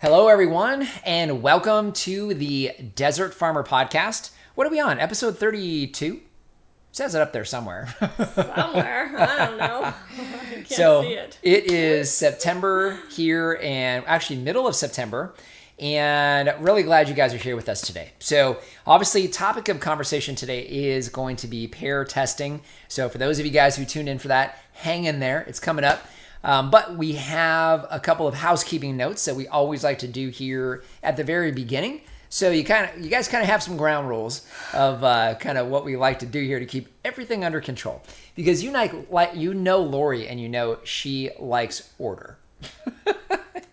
Hello, everyone, and welcome to the Desert Farmer Podcast. What are we on? Episode 32? Says it up there somewhere. Somewhere. I don't know. I can't see it. It is September here, and actually middle of September, and really glad you guys are here with us today. So obviously, topic of conversation today is going to be pear testing. So for those of you guys who tuned in for that, hang in there. It's coming up. But we have a couple of housekeeping notes that we always like to do here at the very beginning. So you guys kind of have some ground rules of kind of what we like to do here to keep everything under control. Because you know Lori, and you know she likes order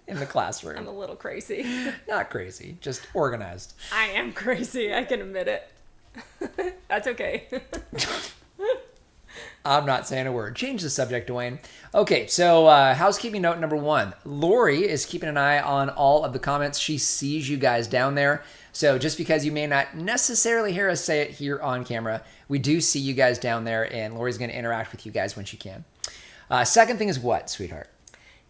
in the classroom. I'm a little crazy. Not crazy, just organized. I am crazy. I can admit it. That's okay. I'm not saying a word. Change the subject, Dwayne. Okay, so housekeeping note number one. Lori is keeping an eye on all of the comments. She sees you guys down there. So just because you may not necessarily hear us say it here on camera, we do see you guys down there, and Lori's going to interact with you guys when she can. Second thing is what, sweetheart?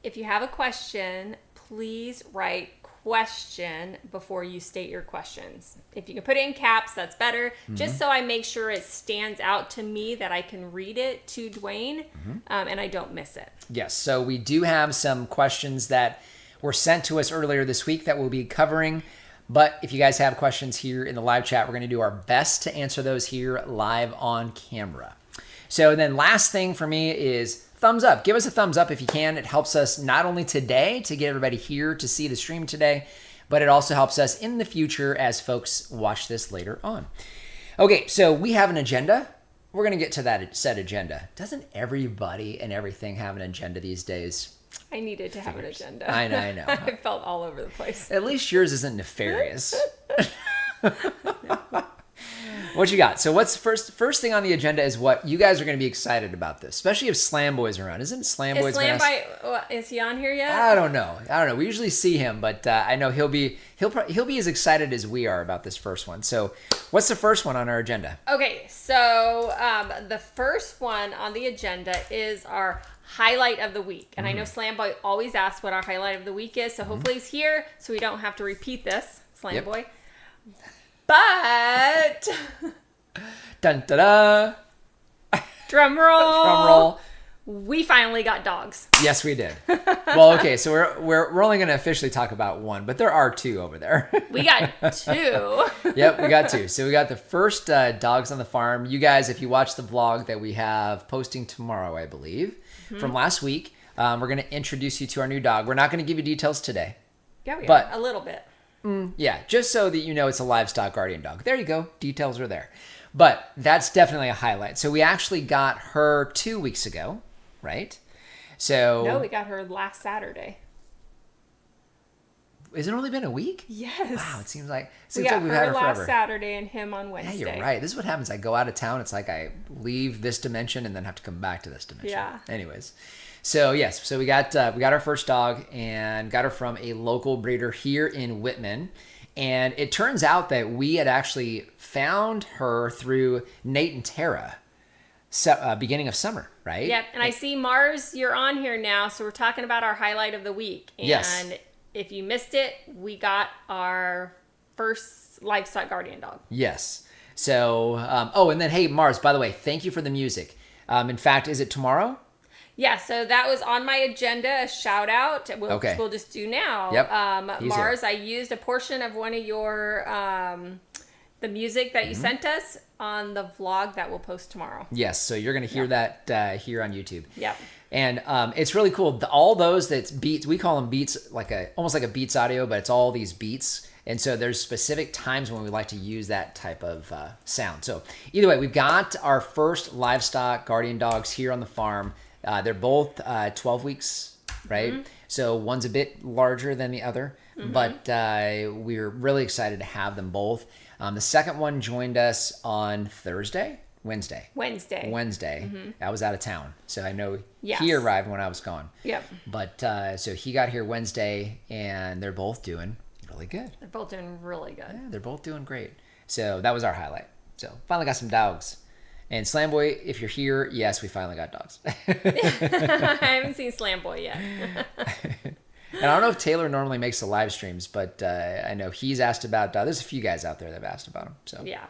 If you have a question, please write question before you state your questions. If you can put it in caps, that's better. Just so I make sure it stands out to me that I can read it to Dwayne and I don't miss it. Yes, so we do have some questions that were sent to us earlier this week that we'll be covering. But if you guys have questions here in the live chat, we're going to do our best to answer those here live on camera. So then last thing for me is thumbs up. Give us a thumbs up if you can. It helps us not only today to get everybody here to see the stream today, but it also helps us in the future as folks watch this later on. Okay, so we have an agenda. We're going to get to that said agenda. Doesn't everybody and everything have an agenda these days? I needed to have an agenda. I know. I felt all over the place. At least yours isn't nefarious. What you got? So what's first thing on the agenda is what you guys are going to be excited about this, especially if Slam Boy's around. Isn't Slam Boy's Is he on here yet? I don't know. We usually see him, but I know he'll be as excited as we are about this first one. So what's the first one on our agenda? Okay, so the first one on the agenda is our highlight of the week. And I know Slam Boy always asks what our highlight of the week is, so hopefully he's here so we don't have to repeat this, Slam Boy. But dun da da. Drum roll. Drum roll. We finally got dogs. Yes, we did. Well, okay, so we're only going to officially talk about one, but there are two over there. We got two. Yep, we got two. So we got the first dogs on the farm. You guys, if you watch the vlog that we have posting tomorrow, I believe, from last week, we're going to introduce you to our new dog. We're not going to give you details today. Yeah, we are. A little bit. Yeah, just so that you know it's a livestock guardian dog. There you go. Details are there. But that's definitely a highlight. So we actually got her 2 weeks ago, right? So no, we got her last Saturday. Has it only been a week? Yes. Wow, it seems like we've had her last Saturday and him on Wednesday. Yeah, you're right. This is what happens. I go out of town. It's like I leave this dimension and then have to come back to this dimension. Yeah. Anyways. So yes, so we got our first dog and got her from a local breeder here in Whitman, and it turns out that we had actually found her through Nate and Tara, beginning of summer, right? Yep, and I see Mars, you're on here now, so we're talking about our highlight of the week. And yes. If you missed it, we got our first livestock guardian dog. Yes. So, and then hey, Mars, by the way, thank you for the music. In fact, is it tomorrow? Yeah, so that was on my agenda, a shout out, which we'll just do now. Yep. Mars, I used a portion of one of your, the music that you sent us on the vlog that we'll post tomorrow. Yes, so you're going to hear that here on YouTube. Yep. And it's really cool. All those that's beats, we call them beats, almost like a Beats audio, but it's all these beats. And so there's specific times when we like to use that type of sound. So either way, we've got our first livestock guardian dogs here on the farm. They're both 12 weeks, right? Mm-hmm. So one's a bit larger than the other, but we're really excited to have them both. The second one joined us on Wednesday. Mm-hmm. I was out of town, so I know he arrived when I was gone. Yep. But so he got here Wednesday, and they're both doing really good. They're both doing really good. Yeah, they're both doing great. So that was our highlight. So finally got some dogs. And Slam Boy, if you're here, yes, we finally got dogs. I haven't seen Slam Boy yet. And I don't know if Taylor normally makes the live streams, but I know he's asked about, there's a few guys out there that have asked about him. So Yeah.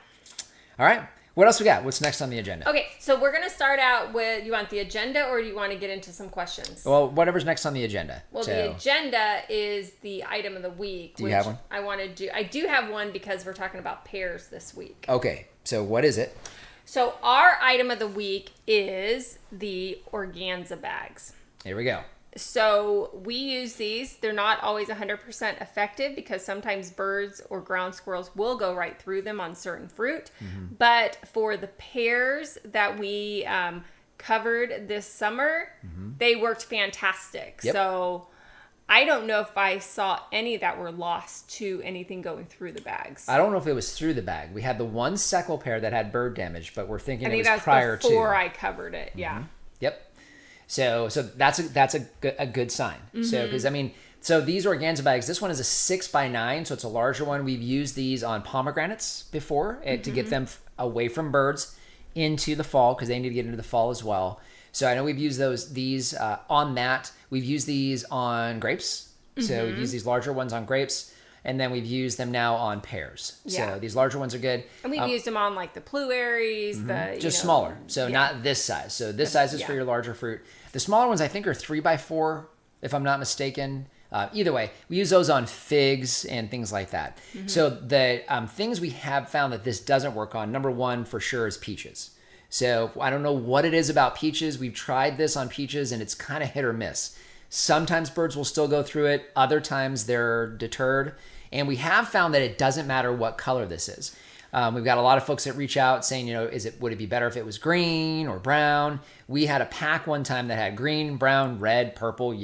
All right. What else we got? What's next on the agenda? Okay, so we're going to start out with, you want the agenda or do you want to get into some questions? Well, whatever's next on the agenda. Well, the agenda is the item of the week. Do you have one? I do have one because we're talking about pears this week. Okay, so what is it? So our item of the week is the organza bags. Here we go. So we use these. They're not always 100% effective because sometimes birds or ground squirrels will go right through them on certain fruit. Mm-hmm. But for the pears that we covered this summer, they worked fantastic. Yep. So I don't know if I saw any that were lost to anything going through the bags. I don't know if it was through the bag. We had the one Seckle pear that had bird damage, but we're thinking it was that prior to. before I covered it. Yeah. Yep. So that's a good sign. So because so these organza bags, this one is a 6x9, so it's a larger one. We've used these on pomegranates before to get them away from birds into the fall because they need to get into the fall as well. So I know we've used these on that. We've used these on grapes. So we've used these larger ones on grapes. And then we've used them now on pears. Yeah. So these larger ones are good. And we've used them on like the blueberries, just smaller. So not this size. So this size is for your larger fruit. The smaller ones I think are 3x4, if I'm not mistaken. Either way, we use those on figs and things like that. So the things we have found that this doesn't work on, number one for sure is peaches. So I don't know what it is about peaches. We've tried this on peaches and it's kind of hit or miss. Sometimes birds will still go through it. Other times they're deterred. And we have found that it doesn't matter what color this is. We've got a lot of folks that reach out saying, would it be better if it was green or brown? We had a pack one time that had green, brown, red, purple,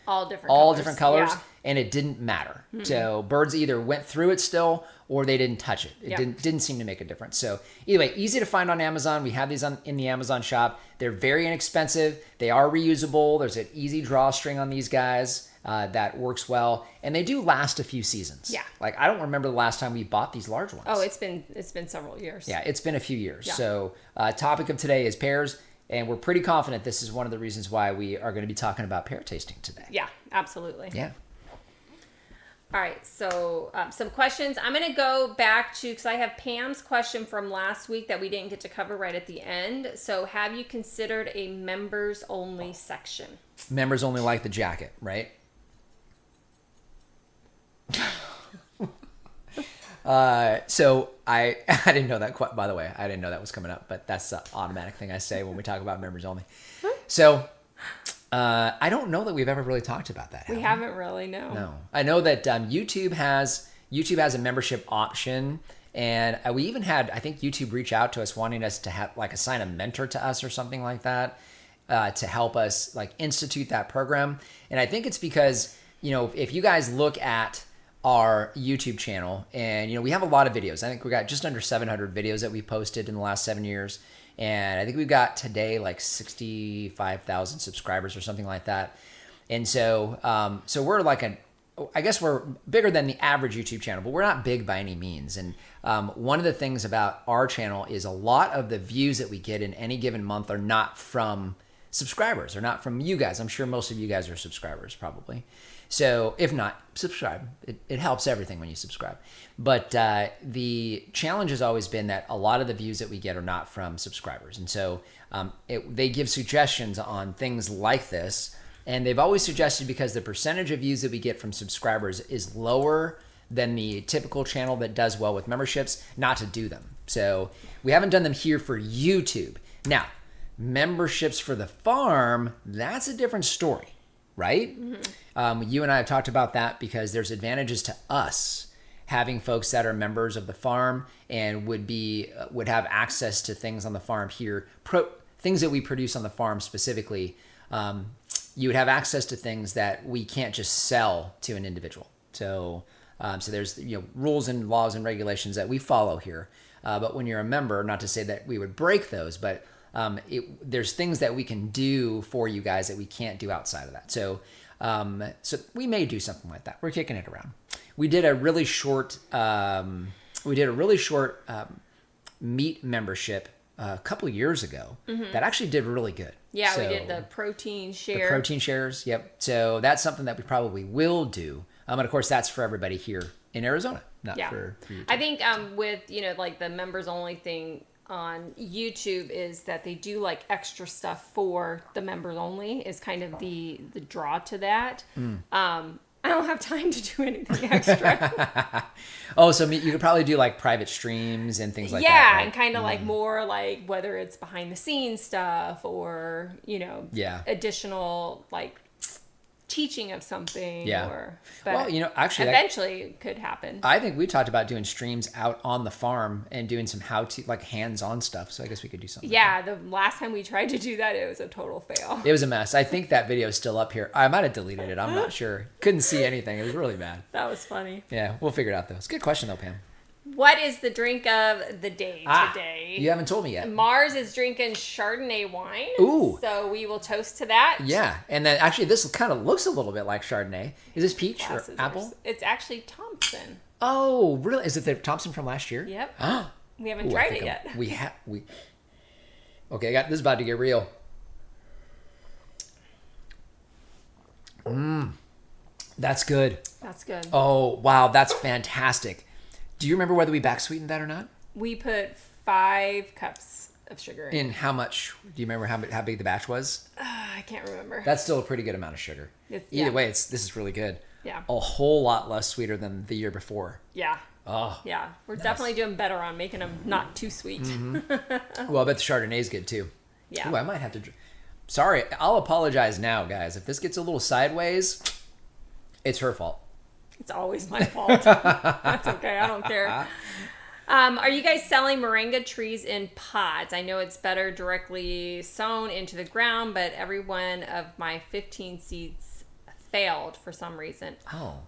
all different colors. Yeah. And it didn't matter. So birds either went through it still or they didn't touch it. It didn't seem to make a difference. So either way, easy to find on Amazon. We have these in the Amazon shop. They're very inexpensive. They are reusable. There's an easy drawstring on these guys that works well. And they do last a few seasons. Yeah. Like I don't remember the last time we bought these large ones. Oh, it's been several years. Yeah, it's been a few years. Yeah. So topic of today is pears. And we're pretty confident this is one of the reasons why we are going to be talking about pear tasting today. Yeah, absolutely. Yeah. All right, so some questions. I'm going to go back to, because I have Pam's question from last week that we didn't get to cover right at the end. So have you considered a members only section? Members only like the jacket, right? So I didn't know that, by the way. I didn't know that was coming up, but that's the automatic thing I say when we talk about members only. So I don't know that we've ever really talked about that. We haven't really, no. No. I know that YouTube has a membership option, and we even had, I think YouTube reach out to us wanting us to have assign a mentor to us or something like that to help us institute that program. And I think it's because, if you guys look at our YouTube channel, and we have a lot of videos. I think we got just under 700 videos that we posted in the last 7 years. And I think we've got today 65,000 subscribers or something like that. And so we're I guess we're bigger than the average YouTube channel, but we're not big by any means. And one of the things about our channel is a lot of the views that we get in any given month are not from subscribers. They're not from you guys. I'm sure most of you guys are subscribers probably. So if not, subscribe. It helps everything when you subscribe. But the challenge has always been that a lot of the views that we get are not from subscribers. And so they give suggestions on things like this. And they've always suggested, because the percentage of views that we get from subscribers is lower than the typical channel that does well with memberships, not to do them. So we haven't done them here for YouTube. Now, memberships for the farm, that's a different story, right? You and I have talked about that because there's advantages to us having folks that are members of the farm and would have access to things on the farm here, things that we produce on the farm specifically. You would have access to things that we can't just sell to an individual. So there's rules and laws and regulations that we follow here. But when you're a member, not to say that we would break those, but there's things that we can do for you guys that we can't do outside of that. So we may do something like that. We're kicking it around. We did a really short meat membership a couple years ago that actually did really good. Yeah, So, we did the protein share. the protein shares. Yep. So that's something that we probably will do. And of course, that's for everybody here in Arizona, not for you. I think with, like the members only thing on YouTube is that they do like extra stuff for the members only is kind of the draw to that. I don't have time to do anything extra. Oh, so you could probably do like private streams and things like that. Yeah, right? and kind of like more like whether it's behind the scenes stuff or, additional like teaching of something. Yeah. But Well, actually, eventually it could happen. I think we talked about doing streams out on the farm and doing some how-to, like hands-on stuff. So I guess we could do something. Yeah, the last time we tried to do that, it was a total fail. It was a mess. I think that video is still up here. I might have deleted it. I'm not sure. Couldn't see anything. It was really bad. That was funny. Yeah, we'll figure it out though. It's a good question though, Pam. What is the drink of the day today? You haven't told me yet. Mars is drinking Chardonnay wine. Ooh. So we will toast to that. Yeah, and then actually this kind of looks a little bit like Chardonnay. Is this peach or apple? It's actually Thompson. Oh, really? Is it the Thompson from last year? Yep. Ah. We haven't tried it yet. Okay, this is about to get real. That's good. That's good. Oh, wow, that's fantastic. Do you remember whether we back sweetened that or not? We put 5 cups of sugar in. In how much? Do you remember how big the batch was? I can't remember. That's still a pretty good amount of sugar. Either way, this is really good. Yeah. A whole lot less sweeter than the year before. Yeah. Oh. Yeah. We're definitely doing better on making them not too sweet. Well, I bet the Chardonnay's good too. Yeah. Ooh, I might have to. Sorry, I'll apologize now, guys. If this gets a little sideways, it's her fault. It's always my fault. That's okay. I don't care. Are you guys selling moringa trees in pods? I know it's better directly sown into the ground, but every one of my 15 seeds failed for some reason. Oh.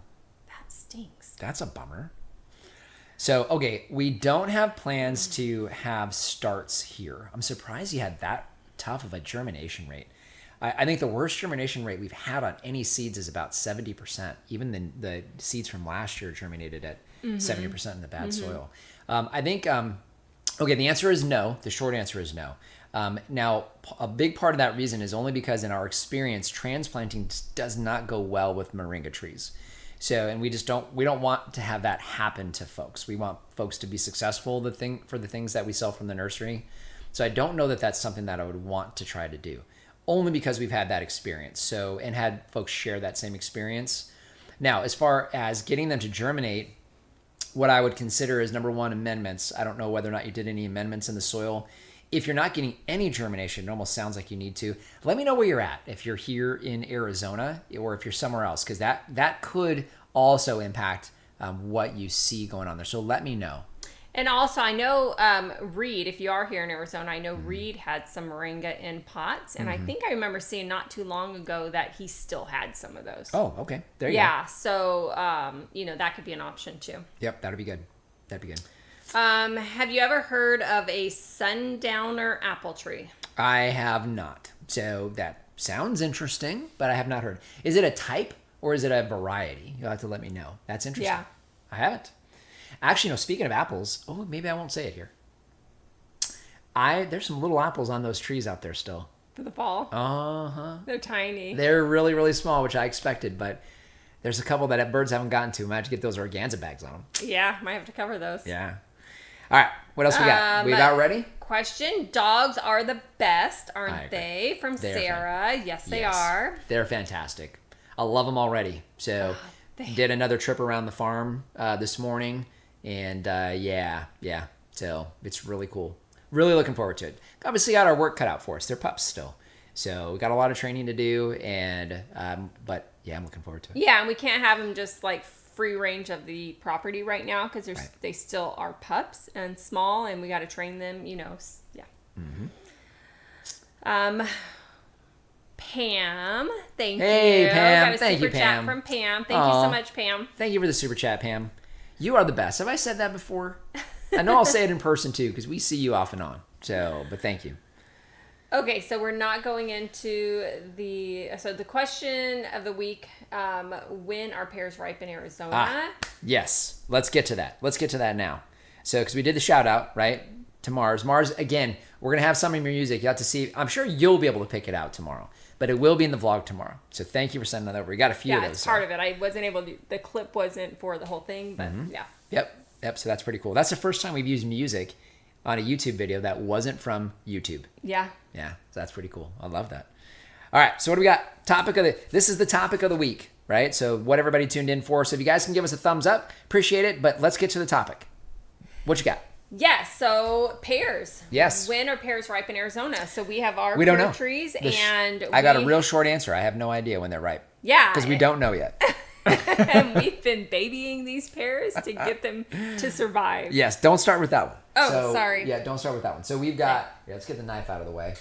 That stinks. That's a bummer. So, okay, we don't have plans to have starts here. I'm surprised you had that tough of a germination rate. I think the worst germination rate we've had on any seeds is about 70%. Even the seeds from last year germinated at 70% in the bad soil. I think, okay, the answer is no. The short answer is no. Now, a big part of that reason is only because in our experience, transplanting does not go well with moringa trees. So, and we don't want to have that happen to folks. We want folks to be successful for the things that we sell from the nursery. So I don't know that that's something that I would want to try to do, only because we've had that experience. So, and had folks share that same experience. Now, as far as getting them to germinate, what I would consider is number one, amendments. I don't know whether or not you did any amendments in the soil. If you're not getting any germination, it almost sounds like you need to. Let me know where you're at. If you're here in Arizona or if you're somewhere else, because that could also impact what you see going on there. So let me know. And also, I know Reed, if you are here in Arizona, I know Reed had some moringa in pots. And I think I remember seeing not too long ago that he still had some of those. Oh, okay. There you go. Yeah, so, that could be an option too. Yep, that'd be good. Have you ever heard of a sundowner apple tree? I have not. So that sounds interesting, but I have not heard. Is it a type or is it a variety? You'll have to let me know. That's interesting. Yeah. I haven't. Actually, no, speaking of apples, maybe I won't say it here. There's some little apples on those trees out there still. For the fall? Uh-huh. They're tiny. They're really, really small, which I expected, but there's a couple that birds haven't gotten to. Might have to get those organza bags on them. Yeah, might have to cover those. Yeah. All right, what else we got? We about ready? Question. Dogs are the best, aren't they? From Sarah. Yes, they are. They're fantastic. I love them already. So did another trip around the farm this morning. And yeah. So it's really cool. Really looking forward to it. Obviously got our work cut out for us. They're pups still. So we got a lot of training to do. And but yeah, I'm looking forward to it. Yeah, and we can't have them just like free range of the property right now because they still are pups and small, and we got to train them. Yeah. Pam, thank you. Hey, Pam. Got a Thank you, super chat Pam. from Pam. Thank you so much, Pam. Thank you for the super chat, Pam. You are the best. Have I said that before? I know I'll say it in person too because we see you off and on. So, but thank you. Okay, so we're not going into the question of the week. When are pears ripe in Arizona? Yes, let's get to that. Let's get to that now. So, because we did the shout out, right? to Mars. Mars, again, we're going to have some of your music. You have to see. I'm sure you'll be able to pick it out tomorrow, but it will be in the vlog tomorrow. So thank you for sending that over. We got a few of those. Yeah, it's part of it. I wasn't able to, the clip wasn't for the whole thing, but yeah. Yep. So that's pretty cool. That's the first time we've used music on a YouTube video that wasn't from YouTube. Yeah. Yeah. So that's pretty cool. I love that. All right. So what do we got? This is the topic of the week, right? So what everybody tuned in for. So if you guys can give us a thumbs up, appreciate it. But let's get to the topic. What you got? Yes, so pears. Yes. When are pears ripe in Arizona? So we have our We don't pear know. trees, I got a real short answer. I have no idea when they're ripe. Yeah. Because we don't know yet. And we've been babying these pears to get them to survive. Yes, don't start with that one. Oh, sorry. Yeah, don't start with that one. So we've got, let's get the knife out of the way.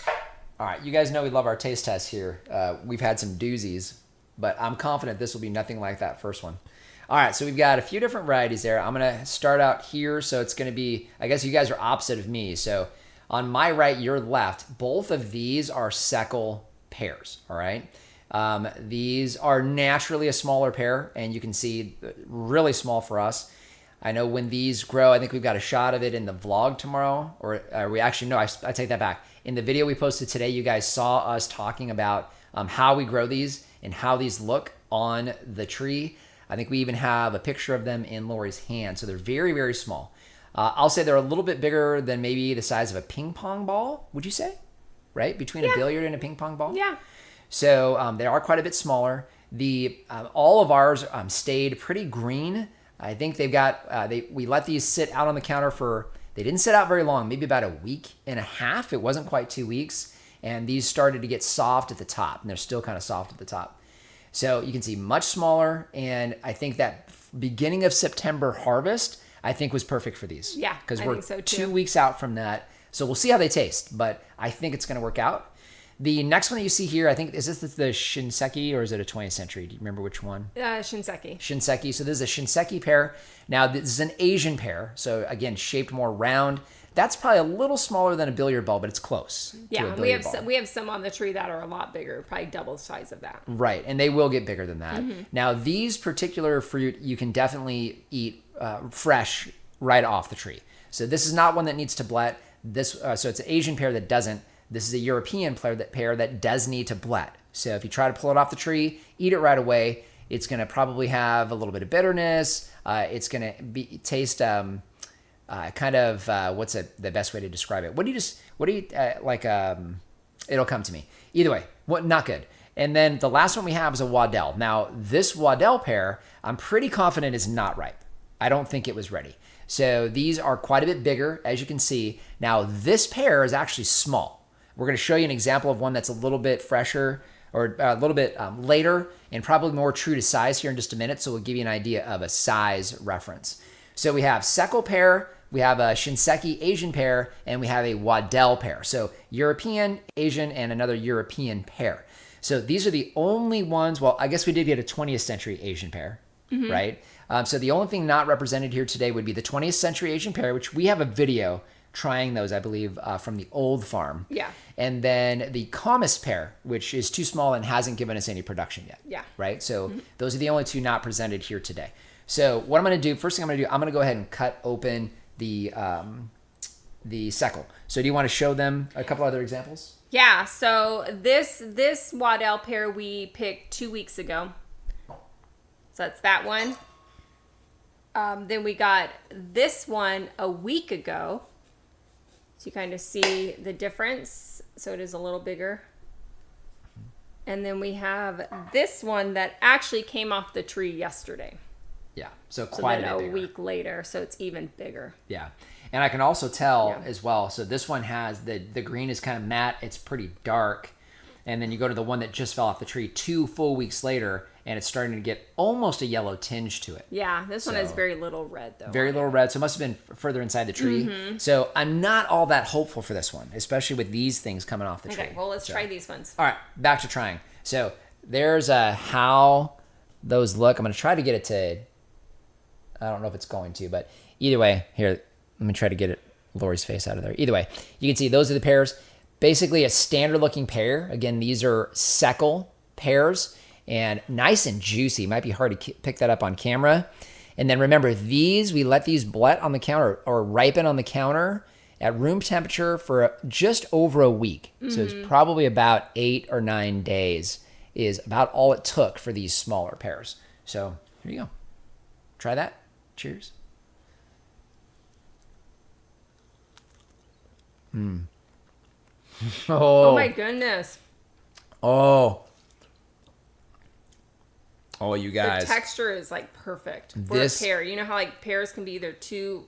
All right, you guys know we love our taste tests here. We've had some doozies, but I'm confident this will be nothing like that first one. All right, so we've got a few different varieties there. I'm going to start out here. So it's going to be, I guess you guys are opposite of me. So on my right, your left, both of these are Seckel pears, all right? These are naturally a smaller pear, and you can see really small for us. I know when these grow, I think we've got a shot of it in the vlog tomorrow, or we actually, no, I take that back. In the video we posted today, you guys saw us talking about how we grow these and how these look on the tree. I think we even have a picture of them in Lori's hand. So they're very, very small. I'll say they're a little bit bigger than maybe the size of a ping pong ball, would you say? Right? Between a billiard and a ping pong ball? Yeah. So they are quite a bit smaller. All of ours stayed pretty green. I think they've got, we let these sit out on the counter they didn't sit out very long, maybe about a week and a half. It wasn't quite 2 weeks. And these started to get soft at the top, and they're still kind of soft at the top. So you can see much smaller, and I think that beginning of September harvest, I think was perfect for these. Yeah, because I we're think so too. 2 weeks out from that. So we'll see how they taste, but I think it's going to work out. The next one that you see here, I think, is this the Shinseki or is it a 20th century? Do you remember which one? Shinseki. Shinseki. So this is a Shinseki pear. Now this is an Asian pear. So again, shaped more round. That's probably a little smaller than a billiard ball, but it's close. Yeah, we have some on the tree that are a lot bigger, probably double the size of that. Right, and they will get bigger than that. Mm-hmm. Now these particular fruit you can definitely eat fresh right off the tree. So this is not one that needs to blet. So it's an Asian pear that doesn't. This is a European pear that does need to blet. So if you try to pull it off the tree, eat it right away, it's going to probably have a little bit of bitterness. It's going to taste what's the best way to describe it? It'll come to me. Either way, not good. And then the last one we have is a Waddell. Now this Waddell pear, I'm pretty confident is not ripe. I don't think it was ready. So these are quite a bit bigger, as you can see. Now this pear is actually small. We're going to show you an example of one that's a little bit fresher or a little bit later and probably more true to size here in just a minute. So we'll give you an idea of a size reference. So we have Seckel pear, we have a Shinseki Asian pear, and we have a Waddell pear. So European, Asian, and another European pear. So these are the only ones, well, I guess we did get a 20th century Asian pear, right? So the only thing not represented here today would be the 20th century Asian pear, which we have a video trying those, I believe, from the old farm. Yeah. And then the Comus pear, which is too small and hasn't given us any production yet. Yeah. Right? So those are the only two not presented here today. So what I'm going to do, first thing I'm going to go ahead and cut open the Seckel. So do you want to show them a couple other examples? Yeah, so this Waddell pear we picked 2 weeks ago. So that's that one. Then we got this one a week ago. So you kind of see the difference. So it is a little bigger. And then we have this one that actually came off the tree yesterday. Yeah, so quite a bit bigger. A week later, so it's even bigger. Yeah, and I can also tell as well. So this one has the green is kind of matte. It's pretty dark. And then you go to the one that just fell off the tree 2 full weeks later, and it's starting to get almost a yellow tinge to it. Yeah, this one has very little red, though. Very little red, so it must have been further inside the tree. Mm-hmm. So I'm not all that hopeful for this one, especially with these things coming off the tree. Okay, well, let's try these ones. All right, back to trying. So there's how those look. I'm going to try to get it to, I don't know if it's going to, but either way, here, let me try to get Lori's face out of there. Either way, you can see those are the pears. Basically a standard looking pear. Again, these are Seckel pears and nice and juicy. Might be hard to pick that up on camera. And then remember, we let these blet on the counter or ripen on the counter. at room temperature for just over a week. So it's probably about 8 or 9 days is about all it took for these smaller pears. So here you go. Try that. Cheers. Oh my goodness. Oh, you guys. The texture is like perfect for a pear. You know how like pears can be either too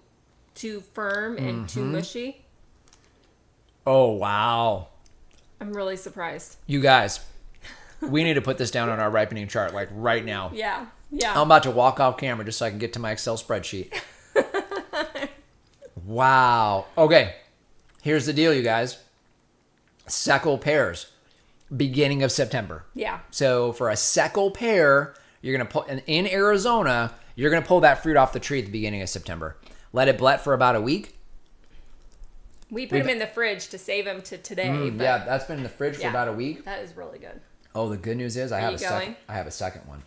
firm and too mushy? Oh, wow. I'm really surprised. You guys, we need to put this down on our ripening chart like right now. Yeah. I'm about to walk off camera just so I can get to my Excel spreadsheet. Wow. Okay. Here's the deal, you guys. Seckel pears, beginning of September. Yeah. So for a seckel pear, you're going to pull in Arizona, you're going to pull that fruit off the tree at the beginning of September. Let it blet for about a week. We put them in the fridge to save them to today. But Yeah, that's been in the fridge for about a week. That is really good. Oh, the good news is I have a second one.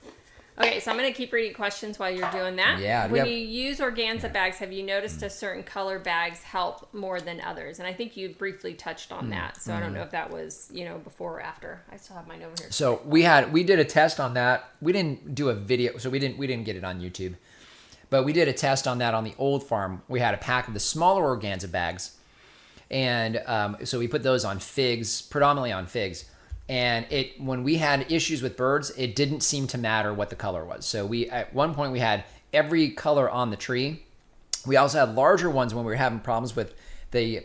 Okay, so I'm going to keep reading questions while you're doing that. Yeah. When you use organza bags, have you noticed a certain color bags help more than others? And I think you briefly touched on that. So I don't know if that was, before or after. I still have mine over here. So we did a test on that. We didn't do a video, so we didn't get it on YouTube. But we did a test on that on the old farm. We had a pack of the smaller organza bags. And so we put those on figs, predominantly on figs. And when we had issues with birds, it didn't seem to matter what the color was. So at one point we had every color on the tree. We also had larger ones when we were having problems with the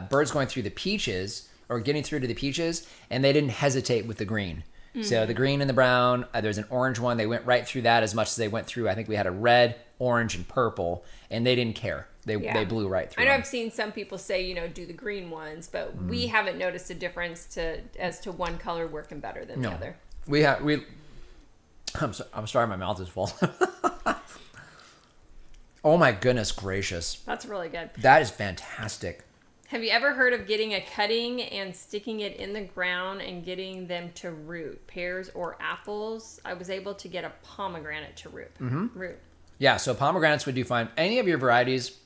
birds going through the peaches or getting through to the peaches, and they didn't hesitate with the green. Mm-hmm. So the green and the brown, there's an orange one. They went right through that as much as they went through. I think we had a red, orange, and purple, and they didn't care. They blew right through. I know them. I've seen some people say, do the green ones, but we haven't noticed a difference as to one color working better than the other. I'm sorry, my mouth is full. Oh my goodness gracious. That's really good. That is fantastic. Have you ever heard of getting a cutting and sticking it in the ground and getting them to root? Pears or apples? I was able to get a pomegranate to root. Yeah, so pomegranates would do fine. Any of your varieties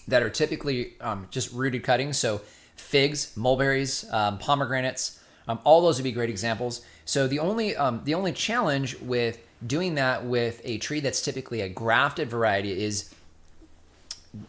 that are typically just rooted cuttings, so figs, mulberries, pomegranates, all those would be great examples. So the only challenge with doing that with a tree that's typically a grafted variety is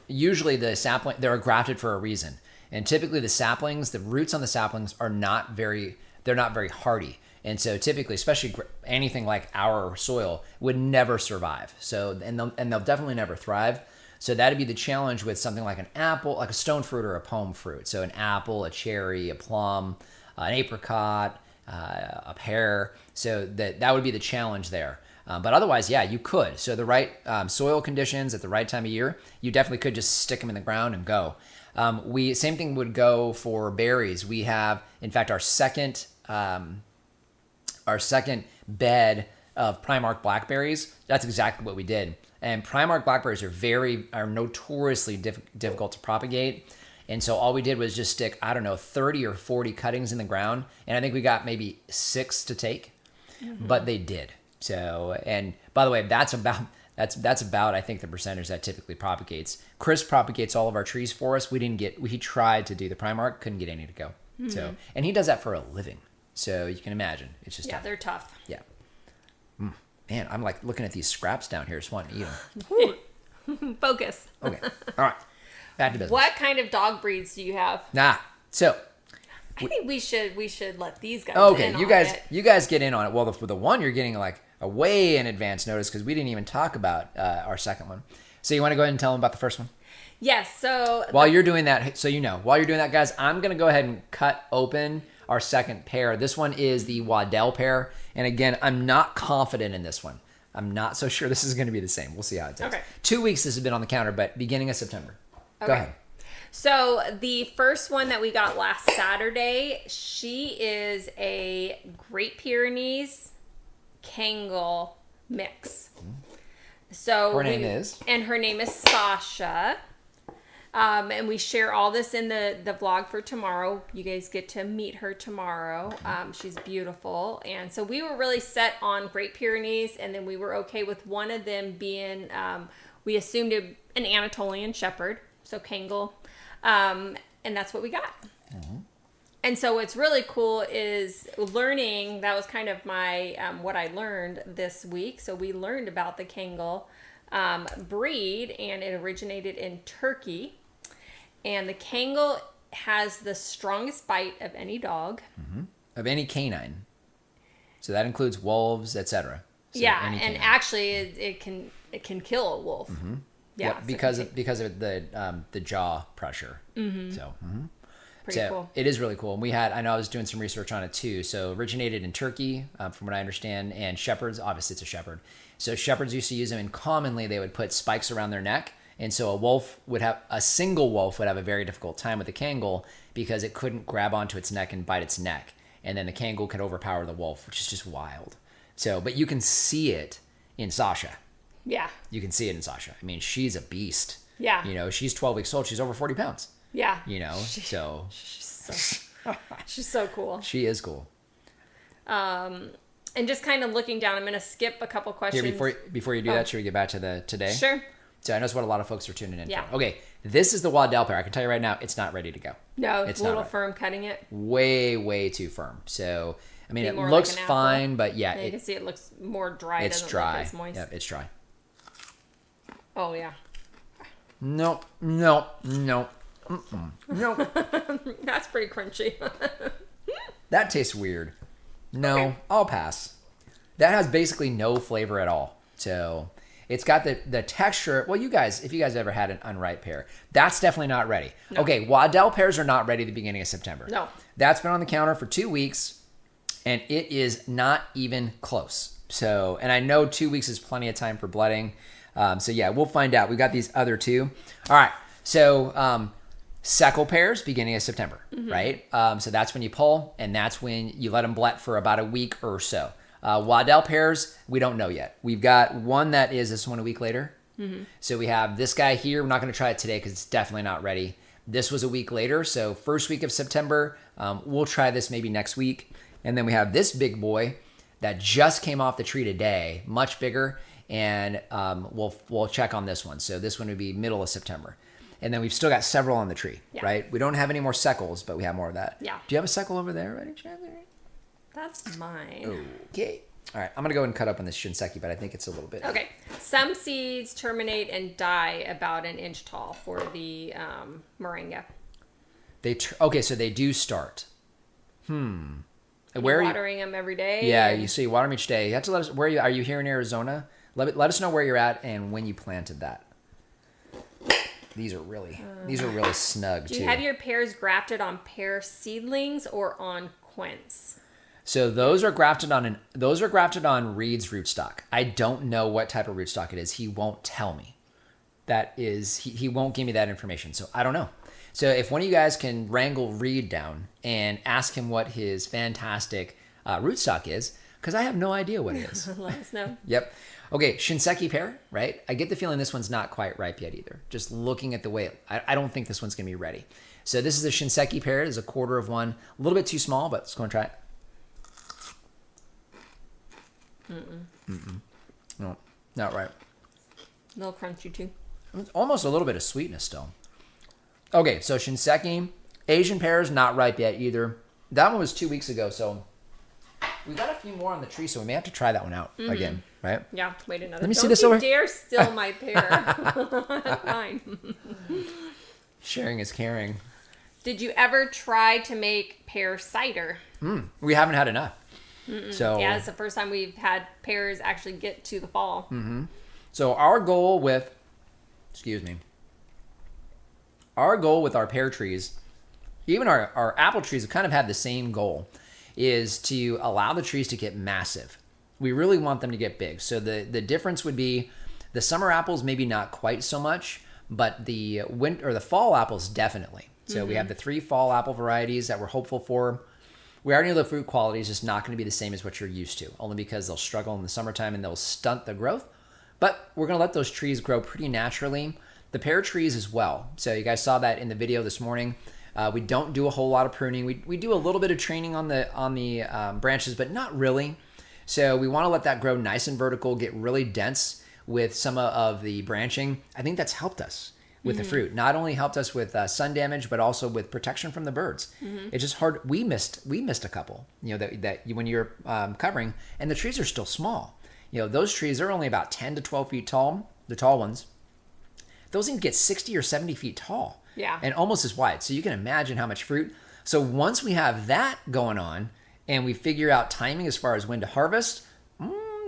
usually the sapling, they're grafted for a reason. And typically the roots on the saplings are not very hardy. And so typically, especially anything like our soil would never survive. So, and they'll definitely never thrive. So that'd be the challenge with something like an apple, like a stone fruit or a pome fruit. So an apple, a cherry, a plum, an apricot, a pear. So that would be the challenge there. But otherwise, yeah, you could. So the right soil conditions at the right time of year, you definitely could just stick them in the ground and go. Same thing would go for berries. We have, in fact, our second bed of Primark blackberries. That's exactly what we did. And Primark blackberries are notoriously difficult to propagate. And so all we did was just stick, 30 or 40 cuttings in the ground. And I think we got maybe 6 to take, but they did. So, and by the way, that's about, I think, the percentage that typically propagates. Chris propagates all of our trees for us. He tried to do the Primark, couldn't get any to go. So, and he does that for a living. So you can imagine, it's just tough. They're tough. Yeah. Man, I'm like looking at these scraps down here. Just want to eat them. Focus. Okay. All right. Back to business. What kind of dog breeds do you have? So I think we should let these guys. Okay, in you guys get in on it. Well, the one you're getting like a way in advance notice because we didn't even talk about our second one. So you want to go ahead and tell them about the first one? Yes. So while you're doing that, guys, I'm gonna go ahead and cut open our second pear. This one is the Waddell pear. And again, I'm not confident in this one. I'm not so sure this is going to be the same. We'll see how it takes. Okay. 2 weeks this has been on the counter, but beginning of September. Okay. Go ahead. So the first one that we got last Saturday, she is a Great Pyrenees Kangal mix. So her name is Sasha. And we share all this in the vlog for tomorrow. You guys get to meet her tomorrow. She's beautiful. And so we were really set on Great Pyrenees, and then we were okay with one of them being, we assumed an Anatolian Shepherd, so Kangal. And that's what we got. And so what's really cool is learning. That was kind of my what I learned this week. So we learned about the Kangal breed, and it originated in Turkey. And the Kangal has the strongest bite of any dog. Of any canine. So that includes wolves, etc. So yeah, and actually it can kill a wolf. Yeah, yep, because of the jaw pressure. So. Pretty cool. It is really cool. And I know I was doing some research on it too. So originated in Turkey, from what I understand, and shepherds, obviously it's a shepherd. So shepherds used to use them, and commonly they would put spikes around their neck. And so a single wolf would have a very difficult time with the Kangal because it couldn't grab onto its neck and bite its neck. And then the Kangal could overpower the wolf, which is just wild. So, but you can see it in Sasha. Yeah. You can see it in Sasha. I mean, she's a beast. Yeah. You know, she's 12 weeks old. She's over 40 pounds. Yeah. You know, she's so cool. She is cool. And just kind of looking down, I'm going to skip a couple questions. Here, before you do that, should we get back to today? Sure. So I know it's what a lot of folks are tuning in for. Okay, this is the Waddell pear. I can tell you right now, it's not ready to go. No, it's a little firm cutting it. Way, way too firm. So, I mean, it looks like fine, but yeah. You can see it looks more dry. It's dry. It's moist. Yep, it's dry. Oh, yeah. No. That's pretty crunchy. That tastes weird. No, okay. I'll pass. That has basically no flavor at all. So it's got the texture. Well, if you guys ever had an unripe pear, that's definitely not ready. No. Okay, Waddell pears are not ready at the beginning of September. No. That's been on the counter for 2 weeks, and it is not even close. So, and I know 2 weeks is plenty of time for blooding. So yeah, we'll find out. We've got these other two. All right. So Seckle pears, beginning of September, right? So that's when you pull, and that's when you let them blet for about a week or so. Waddell pears, we don't know yet. We've got one that is this one a week later. So we have this guy here. We're not going to try it today because it's definitely not ready. This was a week later. So first week of September, we'll try this maybe next week. And then we have this big boy that just came off the tree today, much bigger. And we'll check on this one. So this one would be middle of September. And then we've still got several on the tree, right? We don't have any more seckles, but we have more of that. Yeah. Do you have a seckle over there, ready, Chandler? That's mine. Okay. All right. I'm going to go ahead and cut up on this shinseki, but I think it's a little bit. Okay. Some seeds terminate and die about an inch tall for the moringa. Okay, so they do start. Where are you watering them every day? Yeah, you water them each day. You have to let us. Are you here in Arizona? Let us know where you're at and when you planted that. These are really snug too. Do you have your pears grafted on pear seedlings or on quince? So those are grafted on Reed's rootstock. I don't know what type of rootstock it is. He won't tell me. That is, he won't give me that information. So I don't know. So if one of you guys can wrangle Reed down and ask him what his fantastic rootstock is, because I have no idea what it is. Let us know. Yep. Okay, shinseki pear, right? I get the feeling this one's not quite ripe yet either. Just looking at the way, I don't think this one's going to be ready. So this is a shinseki pear. It's a quarter of one. A little bit too small, but let's go and try it. No, not right. A little crunchy too. Almost a little bit of sweetness still. Okay, so shinseki, Asian pears, not ripe yet either. That one was 2 weeks ago, so we got a few more on the tree, so we may have to try that one out again, right? Yeah, wait another. Let me see this over. Don't you dare steal my pear. Fine. Sharing is caring. Did you ever try to make pear cider? We haven't had enough. So yeah, it's the first time we've had pears actually get to the fall. So our goal with our pear trees, even our apple trees have kind of had the same goal, is to allow the trees to get massive. We really want them to get big. So the difference would be the summer apples maybe not quite so much, but the fall apples definitely. So we have the 3 fall apple varieties that we're hopeful for. We already know the fruit quality is just not going to be the same as what you're used to, only because they'll struggle in the summertime and they'll stunt the growth. But we're going to let those trees grow pretty naturally. The pear trees as well. So you guys saw that in the video this morning. We don't do a whole lot of pruning. We do a little bit of training on the branches, but not really. So we want to let that grow nice and vertical, get really dense with some of the branching. I think that's helped us. with the fruit. Not only helped us with sun damage, but also with protection from the birds. It's just hard. We missed a couple, that when you're covering, and the trees are still small. Those trees are only about 10 to 12 feet tall, the tall ones. Those can get 60 or 70 feet tall. Yeah. And almost as wide. So you can imagine how much fruit. So once we have that going on and we figure out timing as far as when to harvest,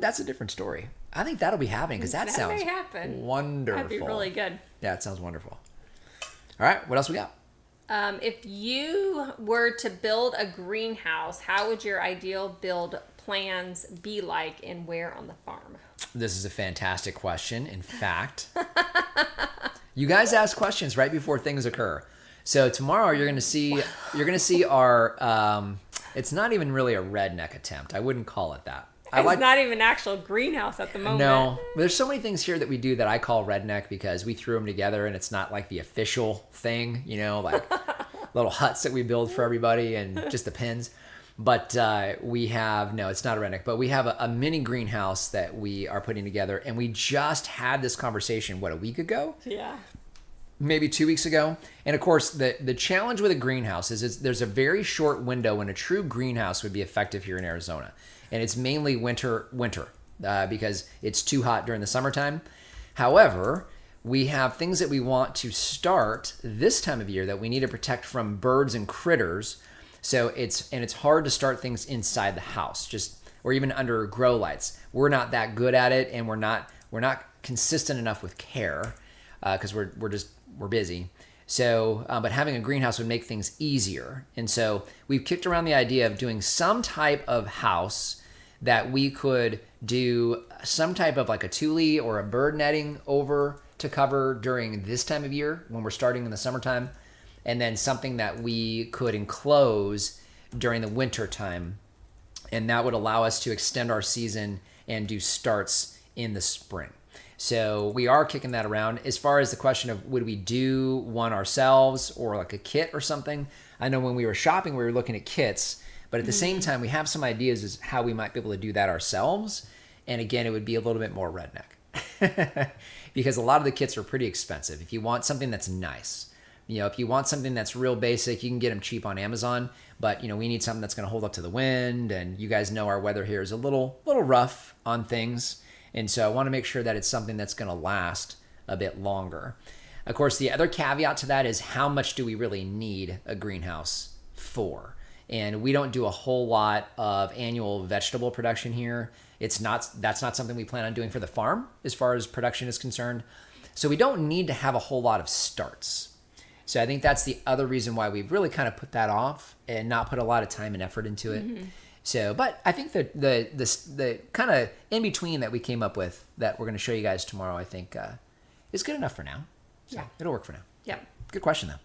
that's a different story. I think that'll be happening because that sounds may happen. wonderful. That'd be really good. Yeah, it sounds wonderful. All right, what else we got? If you were to build a greenhouse, how would your ideal build plans be like and where on the farm? This is a fantastic question. In fact, you guys ask questions right before things occur. So tomorrow you're going to see our it's not even really a redneck attempt. I wouldn't call it that. It's not even an actual greenhouse at the moment. No, there's so many things here that we do that I call redneck because we threw them together and it's not like the official thing, like little huts that we build for everybody and just the pins. But it's not a redneck, but we have a mini greenhouse that we are putting together, and we just had this conversation, a week ago? Yeah. Maybe 2 weeks ago. And of course, the challenge with a greenhouse is there's a very short window when a true greenhouse would be effective here in Arizona. And it's mainly winter because it's too hot during the summertime. However, we have things that we want to start this time of year that we need to protect from birds and critters. So it's hard to start things inside the house, or even under grow lights. We're not that good at it, and we're not consistent enough with care because we're busy. So, but having a greenhouse would make things easier. And so we've kicked around the idea of doing some type of house that we could do some type of like a tule or a bird netting over to cover during this time of year when we're starting in the summertime. And then something that we could enclose during the winter time. And that would allow us to extend our season and do starts in the spring. So we are kicking that around. As far as the question of would we do one ourselves or like a kit or something, I know when we were shopping, we were looking at kits, but at the same time, we have some ideas as how we might be able to do that ourselves. And again, it would be a little bit more redneck because a lot of the kits are pretty expensive. If you want something that's nice, if you want something that's real basic, you can get them cheap on Amazon, but we need something that's going to hold up to the wind. And you guys know our weather here is a little rough on things. And so I want to make sure that it's something that's going to last a bit longer. Of course, the other caveat to that is how much do we really need a greenhouse for? And we don't do a whole lot of annual vegetable production here. That's not something we plan on doing for the farm as far as production is concerned. So we don't need to have a whole lot of starts. So I think that's the other reason why we've really kind of put that off and not put a lot of time and effort into it. Mm-hmm. So, but I think the kind of in between that we came up with that we're going to show you guys tomorrow, I think is good enough for now. So yeah, it'll work for now. Yep. Good question though.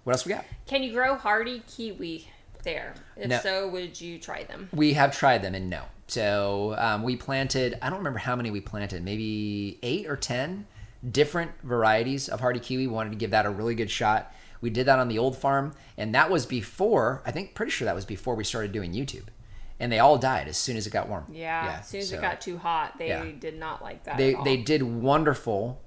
What else we got? Can you grow hardy kiwi there? If no. So, would you try them? We have tried them and no. So we planted, I don't remember how many we planted, maybe 8 or 10 different varieties of hardy kiwi. We wanted to give that a really good shot. We did that on the old farm, and that was before, pretty sure that was before we started doing YouTube. And they all died as soon as it got warm. Yeah, as soon as it got too hot, they did not like that at all. They did wonderful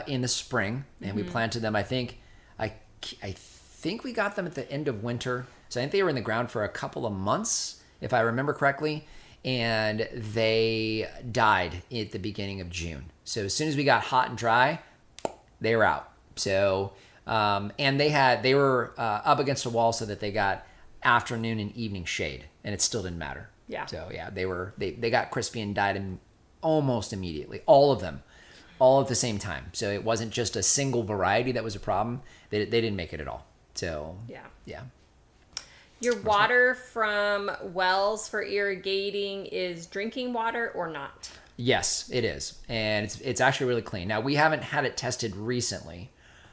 in the spring, and we planted them. I think we got them at the end of winter. So I think they were in the ground for a couple of months, if I remember correctly, and they died at the beginning of June. So as soon as we got hot and dry, they were out. So and they were up against a wall so that they got afternoon and evening shade, and it still didn't matter. Yeah. So yeah, they got crispy and died almost immediately. All of them, all at the same time. So it wasn't just a single variety that was a problem. They didn't make it at all. So yeah. Your water from wells for irrigating is drinking water or not? Yes, it is, and it's actually really clean. Now we haven't had it tested recently,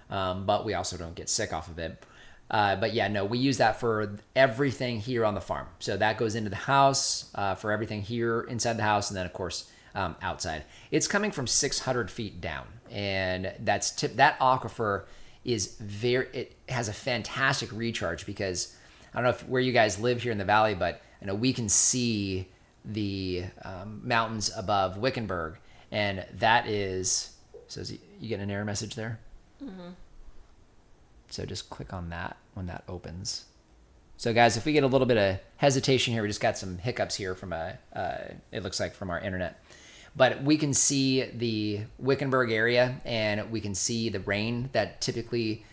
but we also don't get sick off of it. But yeah, no, we use that for everything here on the farm. So that goes into the house for everything here inside the house, and then of course outside. It's coming from 600 feet down, and that aquifer it has a fantastic recharge because I don't know where you guys live here in the valley, but I know we can see the mountains above Wickenburg, and that is. So you get an error message there? So just click on that when that opens. So guys, if we get a little bit of hesitation here, we just got some hiccups here from it looks like from our internet. But we can see the Wickenburg area, and we can see the rain that typically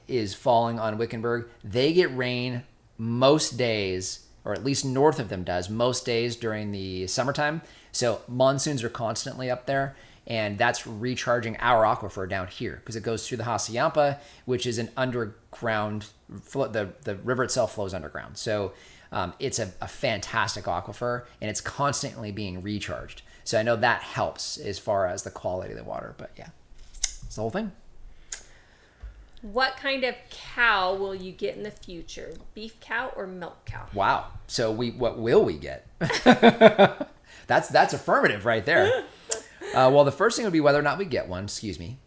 is falling on Wickenburg. They get rain most days, or at least north of them does, most days during the summertime. So monsoons are constantly up there, and that's recharging our aquifer down here because it goes through the Hassayampa, which is an underground, the river itself flows underground. So it's a fantastic aquifer, and it's constantly being recharged. So I know that helps as far as the quality of the water, but yeah, it's the whole thing. What kind of cow will you get in the future? Beef cow or milk cow? Wow. So what will we get? That's affirmative right there. Well, the first thing would be whether or not we get one. Excuse me.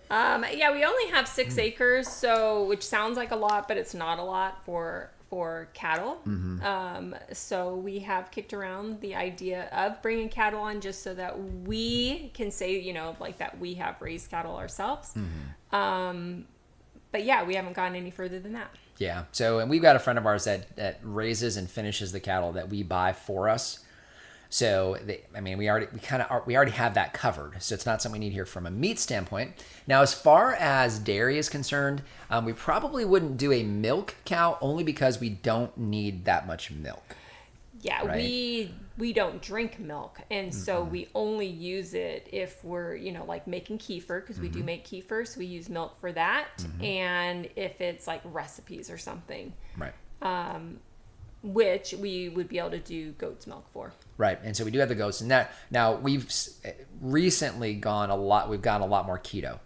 Yeah, we only have 6 acres, so which sounds like a lot, but it's not a lot for cattle. So we have kicked around the idea of bringing cattle on just so that we can say, like that we have raised cattle ourselves. But yeah, we haven't gone any further than that. Yeah. So, and we've got a friend of ours that raises and finishes the cattle that we buy for us. So, we already have that covered. So it's not something we need here from a meat standpoint. Now, as far as dairy is concerned, we probably wouldn't do a milk cow only because we don't need that much milk. Yeah, right? we don't drink milk, and so we only use it if we're like making kefir, because we do make kefir, so we use milk for that, and if it's like recipes or something, right? Which we would be able to do goat's milk for. Right, and so we do have the goats, and now we've recently gone a lot more keto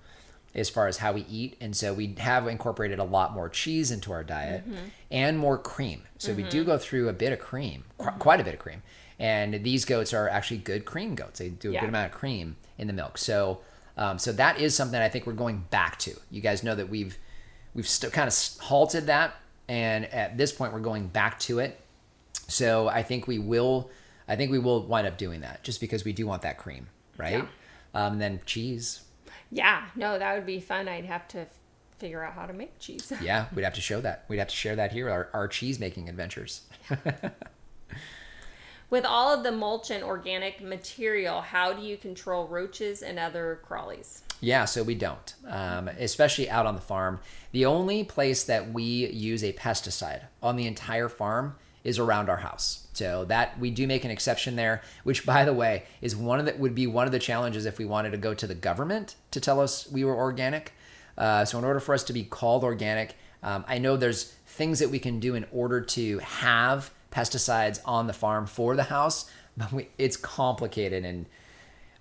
as far as how we eat, and so we have incorporated a lot more cheese into our diet and more cream. So we do go through a bit of cream, quite a bit of cream, and these goats are actually good cream goats. They do a good amount of cream in the milk. So so that is something I think we're going back to. You guys know that we've kind of halted that, and at this point we're going back to it. So I think we will wind up doing that just because we do want that cream, right? And then cheese. Yeah, no, that would be fun. I'd have to figure out how to make cheese. Yeah, we'd have to show that. We'd have to share that here, our cheese making adventures. With all of the mulch and organic material, how do you control roaches and other crawlies? Yeah, so we don't, especially out on the farm. The only place that we use a pesticide on the entire farm is around our house. So that we do make an exception there, which by the way is would be one of the challenges if we wanted to go to the government to tell us we were organic. So in order for us to be called organic, I know there's things that we can do in order to have pesticides on the farm for the house, but it's complicated and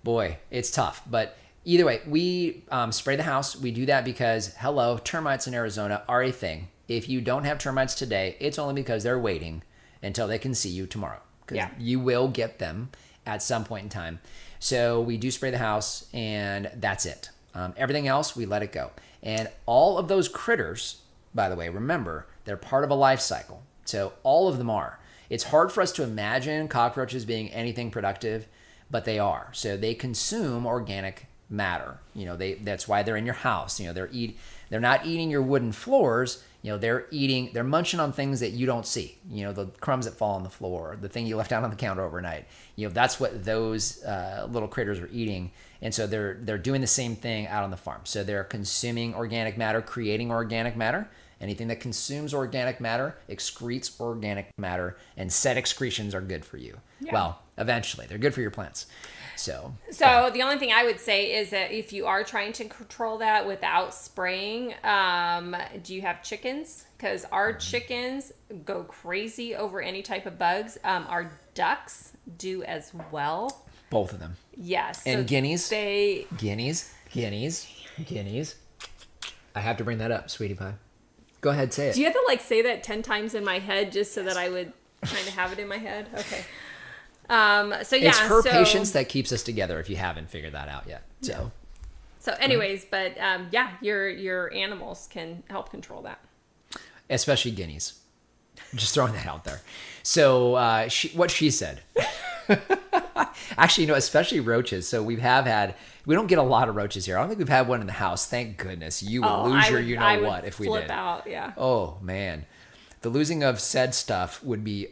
boy, it's tough. But either way, we spray the house. We do that because, termites in Arizona are a thing. If you don't have termites today, it's only because they're waiting until they can see you tomorrow. Because you will get them at some point in time. So we do spray the house, and that's it. Everything else, we let it go. And all of those critters, by the way, remember, they're part of a life cycle. So all of them are. It's hard for us to imagine cockroaches being anything productive, but they are. So they consume organic matter. That's why they're in your house. They're not eating your wooden floors. They're munching on things that you don't see. The crumbs that fall on the floor, the thing you left out on the counter overnight. That's what those little critters are eating. And so they're doing the same thing out on the farm. So they're consuming organic matter, creating organic matter. Anything that consumes organic matter excretes organic matter, and said excretions are good for you. Yeah. Well, eventually, they're good for your plants. So the only thing I would say is that if you are trying to control that without spraying, do you have chickens? Because our chickens go crazy over any type of bugs. Our ducks do as well. Both of them. Yes. And so guineas. Guineas. I have to bring that up, sweetie pie. Go ahead, say it. Do you have to say that 10 times in my head just so that I would kind of have it in my head? Okay. It's her patience that keeps us together if you haven't figured that out yet. So anyways, but your animals can help control that. Especially guineas. Just throwing that out there. So what she said. Actually, especially roaches. So we don't get a lot of roaches here. I don't think we've had one in the house. Thank goodness. You would lose your you-know-what if we did. Flip out, yeah. Oh, man. The losing of said stuff would be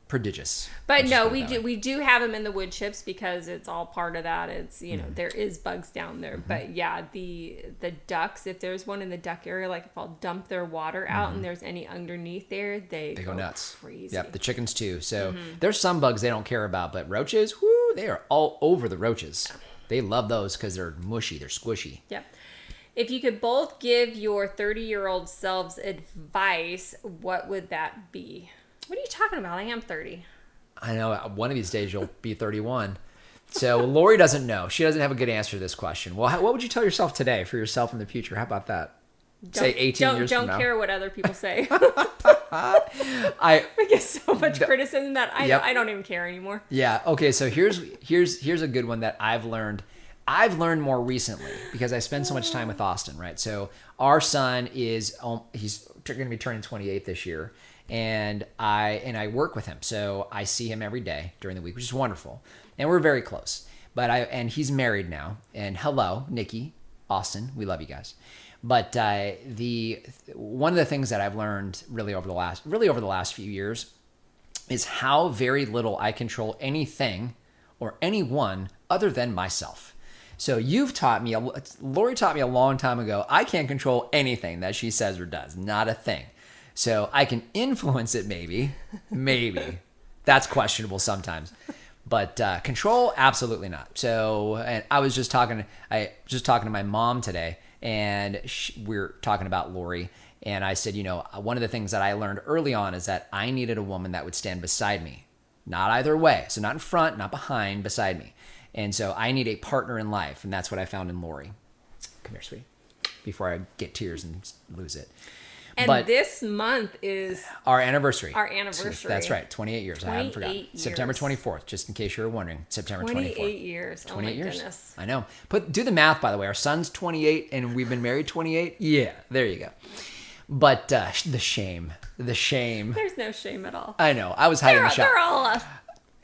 prodigious. But no, we do have them in the wood chips because it's all part of that. It's there is bugs down there. But yeah, the ducks, if there's one in the duck area, like if I'll dump their water out and there's any underneath there, they go nuts. Crazy. Yep, the chickens too. So there's some bugs they don't care about, but roaches, whoo, they are all over the roaches. They love those because they're mushy, they're squishy. Yep. If you could both give your 30-year-old selves advice, what would that be? What are you talking about? I am 30. I know. One of these days you'll be 31. So Lori doesn't know. She doesn't have a good answer to this question. Well, what would you tell yourself today for yourself in the future? How about that? Say 18 years from now. Don't care what other people say. I get so much criticism that I don't even care anymore. Yeah. Okay. So here's a good one that I've learned. I've learned more recently because I spend so much time with Austin, right? So our son he's going to be turning 28 this year. And I work with him, so I see him every day during the week, which is wonderful, and we're very close. And he's married now. And hello, Nikki, Austin, we love you guys. But one of the things that I've learned really over the last few years is how very little I control anything or anyone other than myself. So Lori taught me a long time ago. I can't control anything that she says or does, not a thing. So I can influence it, maybe. That's questionable sometimes, but control, absolutely not. So, and I was just talking to my mom today, and we're talking about Lori, and I said, one of the things that I learned early on is that I needed a woman that would stand beside me, not either way, so not in front, not behind, beside me, and so I need a partner in life, and that's what I found in Lori. Come here, sweetie, before I get tears and lose it. And this month is our anniversary. That's right, 28 years. I haven't forgotten. September 24th, just in case you were wondering. September 24th. 28 years. 28 years. Goodness. I know. Do the math, by the way. Our son's 28 and we've been married 28. Yeah, there you go. But the shame. There's no shame at all. I know. I was hiding the shotgun. They're all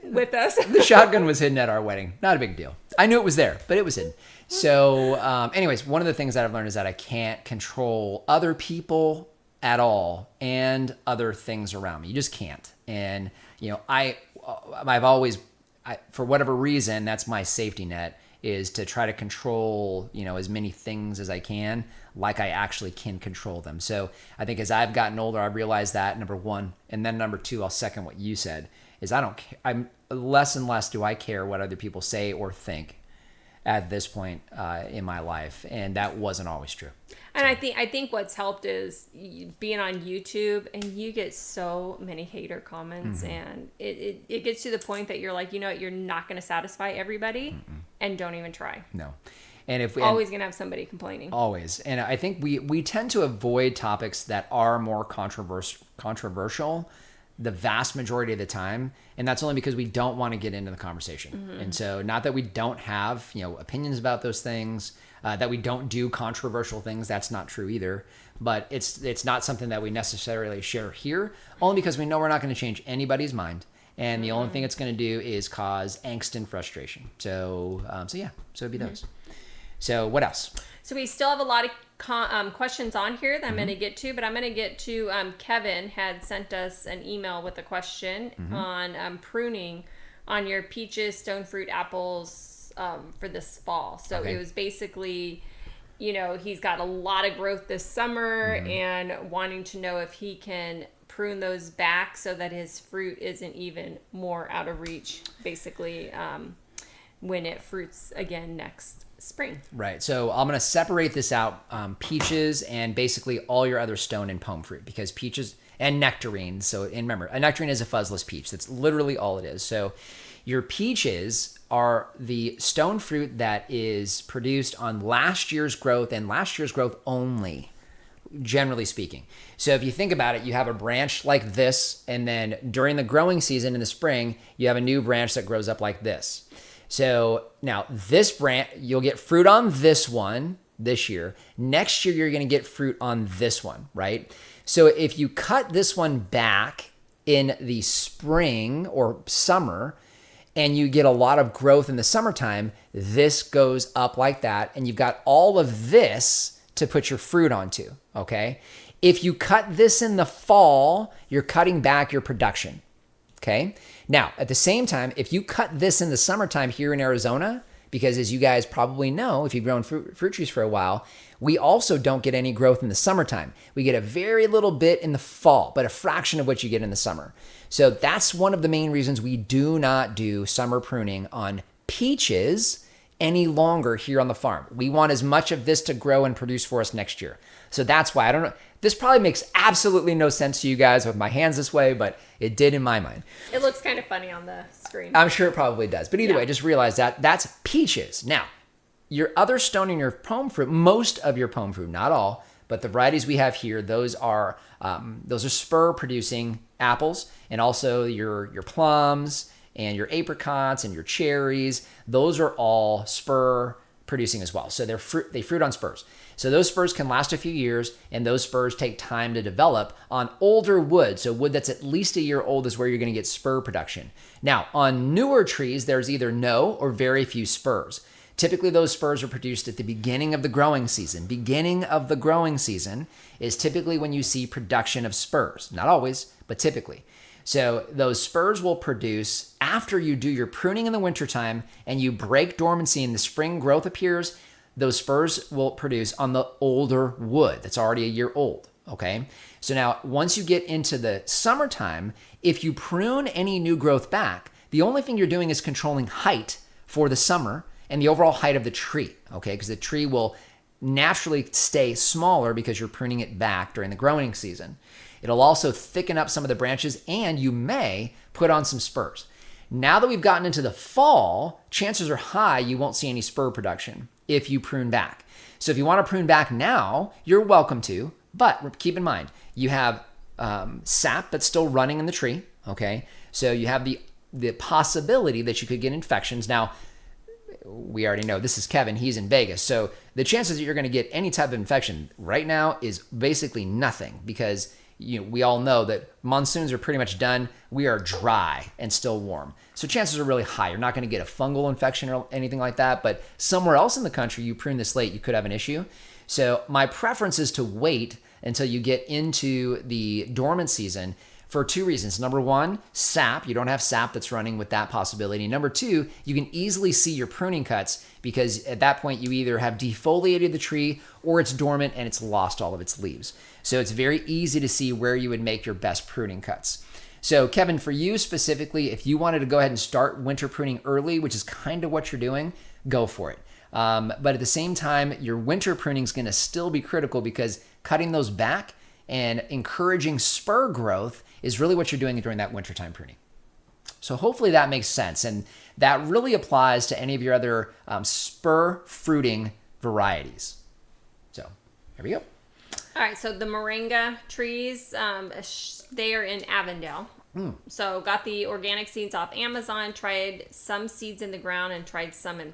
with us. The shotgun was hidden at our wedding. Not a big deal. I knew it was there, but it was hidden. So anyways, one of the things that I've learned is that I can't control other people at all and other things around me. You just can't. And I've always, for whatever reason, that's my safety net, is to try to control as many things as I can, like I actually can control them. So I think as I've gotten older, I've realized that, number one, and then number two, I'll second what you said, is I don't care. I'm less and less do I care what other people say or think at this point in my life, and that wasn't always true. And I think what's helped is being on YouTube, and you get so many hater comments, and it gets to the point that you're like, you're not going to satisfy everybody, and don't even try. No. And if we always going to have somebody complaining. Always. And I think we tend to avoid topics that are more controversial the vast majority of the time, and that's only because we don't want to get into the conversation. And so, not that we don't have opinions about those things, that we don't do controversial things. That's not true either. But it's not something that we necessarily share here, only because we know we're not going to change anybody's mind, and the only thing it's going to do is cause angst and frustration. So it'd be those. So what else? So we still have a lot of questions on here that I'm going to get to, but I'm going to get to Kevin had sent us an email with a question on pruning on your peaches, stone fruit, apples for this fall. So it was basically, he's got a lot of growth this summer and wanting to know if he can prune those back so that his fruit isn't even more out of reach, basically, when it fruits again next spring. Right. So I'm going to separate this out, peaches and basically all your other stone and pome fruit, because peaches and nectarines. And remember, a nectarine is a fuzzless peach. That's literally all it is. So your peaches are the stone fruit that is produced on last year's growth and last year's growth only, generally speaking. So if you think about it, you have a branch like this, and then during the growing season in the spring, you have a new branch that grows up like this. So now this branch, you'll get fruit on this one this year. Next year, you're going to get fruit on this one, right? So if you cut this one back in the spring or summer and you get a lot of growth in the summertime, this goes up like that, and you've got all of this to put your fruit onto, okay? If you cut this in the fall, you're cutting back your production, okay? Now, at the same time, if you cut this in the summertime here in Arizona, because as you guys probably know, if you've grown fruit trees for a while, we also don't get any growth in the summertime. We get a very little bit in the fall, but a fraction of what you get in the summer. So that's one of the main reasons we do not do summer pruning on peaches any longer here on the farm. We want as much of this to grow and produce for us next year. So that's why I don't know. This probably makes absolutely no sense to you guys with my hands this way, but it did in my mind. It looks kind of funny on the screen. I'm sure it probably does. But either way, just realize that that's peaches. Now, your other stone in your pome fruit, most of your pome fruit, not all, but the varieties we have here, those are spur producing apples, and also your plums and your apricots and your cherries. Those are all spur producing as well. So they fruit on spurs. So those spurs can last a few years, and those spurs take time to develop on older wood. So wood that's at least a year old is where you're going to get spur production. Now, on newer trees, there's either no or very few spurs. Typically, those spurs are produced at the beginning of the growing season. Beginning of the growing season is typically when you see production of spurs. Not always, but typically. So those spurs will produce after you do your pruning in the wintertime and you break dormancy and the spring growth appears. Those spurs will produce on the older wood that's already a year old, okay? So now, once you get into the summertime, if you prune any new growth back, the only thing you're doing is controlling height for the summer and the overall height of the tree, okay? Because the tree will naturally stay smaller because you're pruning it back during the growing season. It'll also thicken up some of the branches, and you may put on some spurs. Now that we've gotten into the fall, chances are high you won't see any spur production if you prune back. So if you want to prune back now, you're welcome to, but keep in mind, you have sap that's still running in the tree, okay? So you have the possibility that you could get infections. Now, we already know this is Kevin, he's in Vegas. So the chances that you're going to get any type of infection right now is basically nothing, because we all know that monsoons are pretty much done. We are dry and still warm. So chances are really high. You're not going to get a fungal infection or anything like that, but somewhere else in the country, you prune this late, you could have an issue. So my preference is to wait until you get into the dormant season for two reasons. Number one, sap. You don't have sap that's running with that possibility. Number two, you can easily see your pruning cuts because at that point you either have defoliated the tree or it's dormant and it's lost all of its leaves. So it's very easy to see where you would make your best pruning cuts. So Kevin, for you specifically, if you wanted to go ahead and start winter pruning early, which is kind of what you're doing, go for it. But at the same time, your winter pruning is going to still be critical because cutting those back and encouraging spur growth is really what you're doing during that wintertime pruning. So hopefully that makes sense. And that really applies to any of your other spur fruiting varieties. So here we go. All right, so the moringa trees, they are in Avondale. So got the organic seeds off Amazon, tried some seeds in the ground and tried some in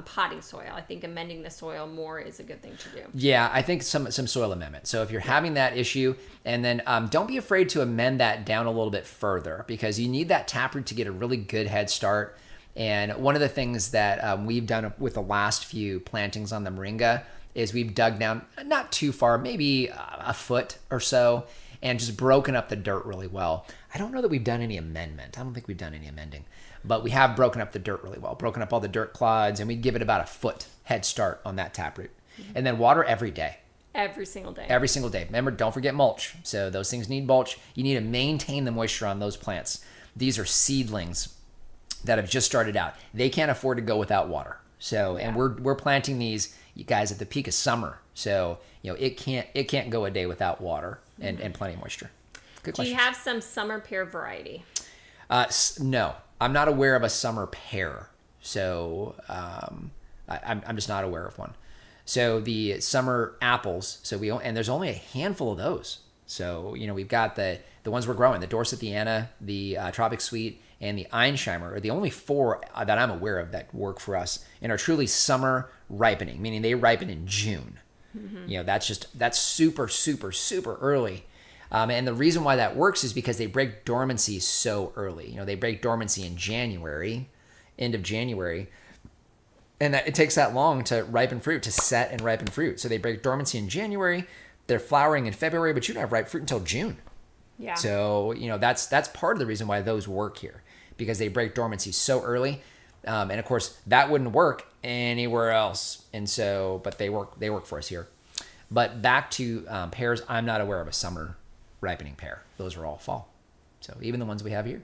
potting soil. I think amending the soil more is a good thing to do. Yeah, I think some soil amendment. So if you're having that issue, and then don't be afraid to amend that down a little bit further because you need that taproot to get a really good head start. And one of the things that we've done with the last few plantings on the moringa is we've dug down not too far, maybe a foot or so, and just broken up the dirt really well. I don't know that we've done any amendment. I don't think we've done any amending, but we have broken up the dirt really well, broken up all the dirt clods, and we'd give it about a foot head start on that taproot. And then water every day. Every single day. Every single day. Remember, don't forget mulch. So those things need mulch. You need to maintain the moisture on those plants. These are seedlings that have just started out. They can't afford to go without water. So, and we're planting these, you guys, at the peak of summer. So, it can't go a day without water and plenty of moisture. Good question. Do you have some summer pear variety? No, I'm not aware of a summer pear. So, I'm just not aware of one. So the summer apples. And there's only a handful of those. So, we've got the ones we're growing, the Dorsetiana, the Tropic Sweet, and the Einsheimer are the only four that I'm aware of that work for us and are truly summer ripening, meaning they ripen in June. Mm-hmm. That's super, super, super early. And the reason why that works is because they break dormancy so early. They break dormancy in January, end of January. And it takes that long to ripen fruit, to set and ripen fruit. So they break dormancy in January. They're flowering in February, but you don't have ripe fruit until June. Yeah. So, that's part of the reason why those work here, because they break dormancy so early. And of course, that wouldn't work anywhere else. And so, but they work for us here. But back to pears, I'm not aware of a summer ripening pear. Those are all fall. So even the ones we have here.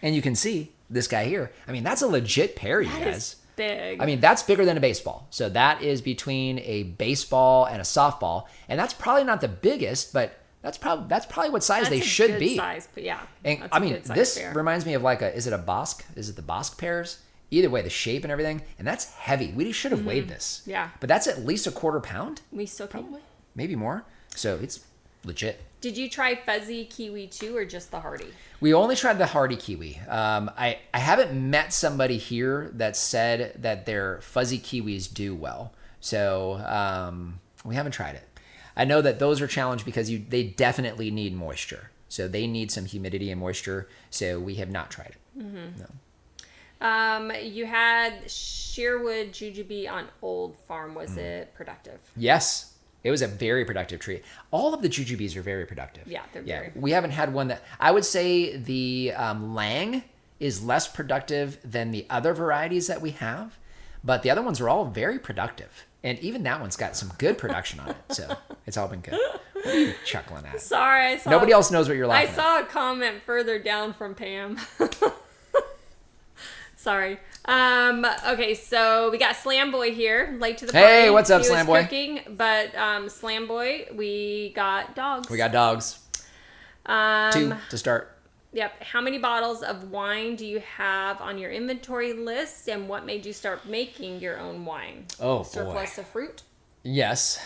And you can see this guy here. I mean, that's a legit pear, you guys. Is big. I mean, that's bigger than a baseball. So that is between a baseball and a softball. And that's probably not the biggest, but that's probably what size they should be. Size, but yeah. And I mean, this reminds me of is it a Bosque? Is it the Bosque pears? Either way, the shape and everything. And that's heavy. We should have weighed this. Yeah. But that's at least a quarter pound. We still Probably. Maybe more. So it's legit. Did you try fuzzy kiwi too, or just the hardy? We only tried the hardy kiwi. I haven't met somebody here that said that their fuzzy kiwis do well. So we haven't tried it. I know that those are challenged because they definitely need moisture. So they need some humidity and moisture. So we have not tried it. Mm-hmm. No. You had Sherwood jujube on Old Farm. Was it productive? Yes. It was a very productive tree. All of the jujubes are very productive. Yeah, they're very. We haven't had one that... I would say the Lang is less productive than the other varieties that we have, but the other ones are all very productive. And even that one's got some good production on it. So it's all been good. What are you chuckling at? Sorry, Nobody else knows what you're laughing at. I saw a comment further down from Pam. Sorry. Okay, so we got Slam Boy here, late to the party. Hey, what's up, Slam Boy? Cooking, but Slam Boy, we got dogs. We got dogs. 2 to start. Yep. How many bottles of wine do you have on your inventory list, and what made you start making your own wine? Oh, Surplus of fruit? Yes.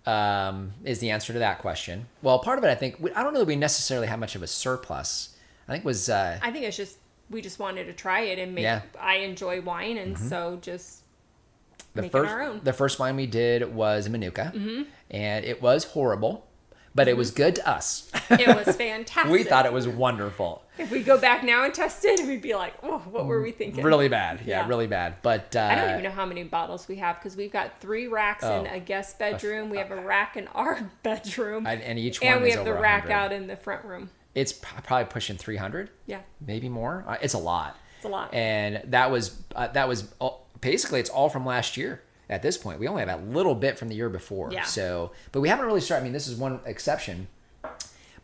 Is the answer to that question. Well, part of it, I think, I don't know that we necessarily have much of a surplus. I think was... I think it's just... We just wanted to try it and make. Yeah. I enjoy wine, and so just making our own. The first wine we did was Manuka, and it was horrible, but it was good to us. It was fantastic. We thought it was wonderful. If we go back now and test it, we'd be like, "Oh, what were we thinking?" Really bad, yeah. Really bad. But I don't even know how many bottles we have because we've got 3 racks in a guest bedroom. We have a rack in our bedroom, and each one. And we is have over the rack 100. out in the front room. It's probably pushing 300. Yeah. Maybe more. It's a lot. It's a lot. And that was basically it's all from last year at this point. We only have a little bit from the year before. Yeah. So, but we haven't really started. I mean, this is one exception,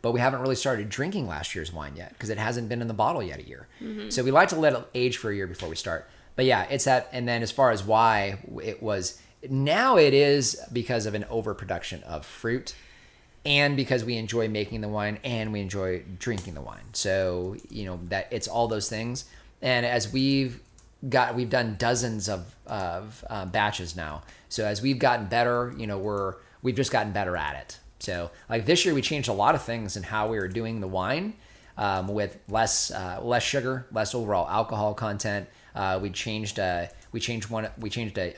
but we haven't really started drinking last year's wine yet because it hasn't been in the bottle yet a year. Mm-hmm. So we like to let it age for a year before we start. But yeah, it's that. And then as far as why it was, now it is because of an overproduction of fruit. And because we enjoy making the wine and we enjoy drinking the wine. So, that it's all those things. And as we've done dozens of batches now. So as we've gotten better, we've just gotten better at it. So like this year we changed a lot of things in how we were doing the wine with less sugar, less overall alcohol content. We changed a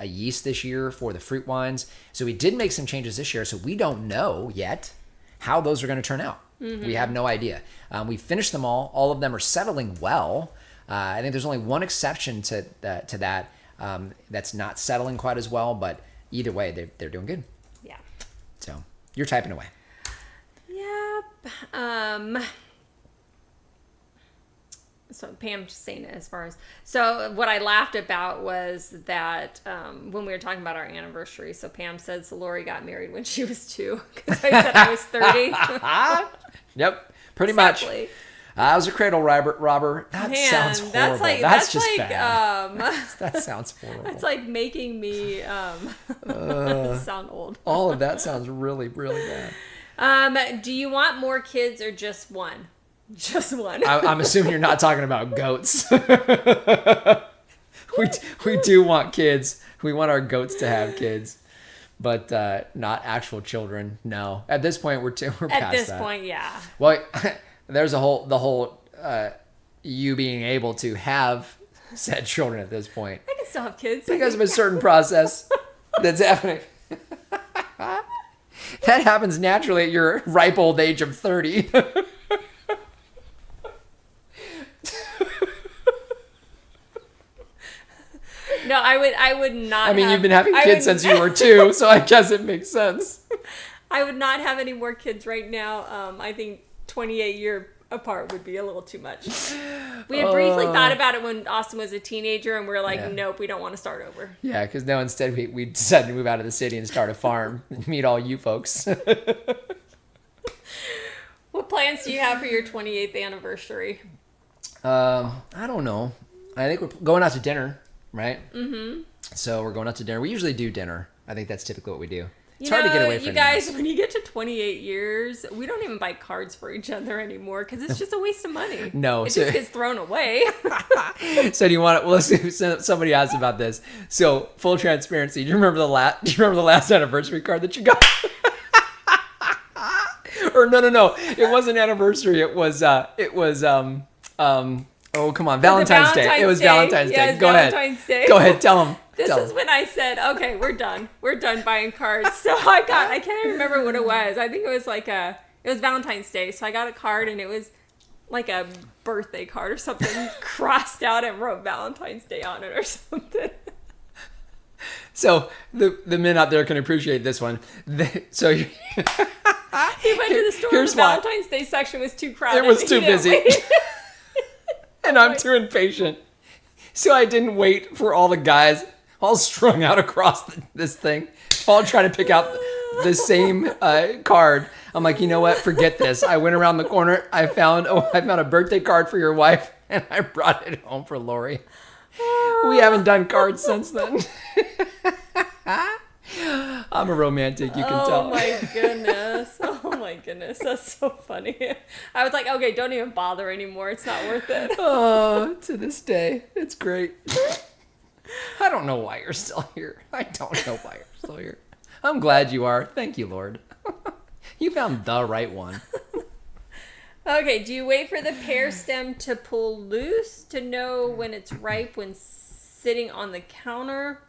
yeast this year for the fruit wines. So we did make some changes this year. So we don't know yet how those are going to turn out. Mm-hmm. We have no idea. We finished them all. All of them are settling well. I think there's only one exception to that that's not settling quite as well. But either way, they're doing good. Yeah. So you're typing away. Yep. So Pam just saying it as far as, so what I laughed about was that when we were talking about our anniversary, so Pam said, so Lori got married when she was 2 because I said I was 30. Yep, pretty much. I was a cradle robber. That sounds horrible. That's just bad. That sounds horrible. It's like making me sound old. All of that sounds really, really bad. Do you want more kids or just one? Just one. I'm assuming you're not talking about goats. we do want kids. We want our goats to have kids, but not actual children. No. At this point, we're past that. At this point, yeah. Well, there's the whole you being able to have said children at this point. I can still have kids because of a certain process that's happening. That happens naturally at your ripe old age of 30. No, I would not. I mean, have, you've been having I kids would- since you were 2, so I guess it makes sense. I would not have any more kids right now. I think 28-year apart would be a little too much. We had briefly thought about it when Austin was a teenager, and we're like, Yeah. nope, we don't want to start over. Yeah, because no, instead we decided to move out of the city and start a farm and meet all you folks. What plans do you have for your 28th anniversary? I don't know. I think we're going out to dinner, right? Mm-hmm. So we're going out to dinner. We usually do dinner. I think that's typically what we do. It's hard to get away from you guys, when you get to 28 years, we don't even buy cards for each other anymore because it's just a waste of money. No, it so- just gets thrown away. So do you want to? Well, let's see. Somebody asked about this. So full transparency. Do you remember the last anniversary card that you got? Or no. It wasn't anniversary. It was oh, come on, Valentine's Day. It was Valentine's Day. Yes, Go Valentine's ahead. Day. Go ahead. Tell them. This is when I said, okay, we're done. We're done buying cards. So I can't even remember what it was. I think it was it was Valentine's Day. So I got a card and it was like a birthday card or something crossed out and wrote Valentine's Day on it or something. So the men out there can appreciate this one. So He went to the store. Here's The why. Valentine's Day section was too crowded. It was He too didn't busy. wait. And I'm too impatient. So I didn't wait for all the guys all strung out across this thing, all trying to pick out the same card. I'm like, you know what? Forget this. I went around the corner. I found a birthday card for your wife, and I brought it home for Lori. We haven't done cards since then. I'm a romantic, you can tell. Oh my goodness. Oh my goodness. That's so funny. I was like, okay, don't even bother anymore. It's not worth it. Oh, to this day, it's great. I don't know why you're still here. I'm glad you are. Thank you, Lord. You found the right one. Okay, do you wait for the pear stem to pull loose to know when it's ripe when sitting on the counter?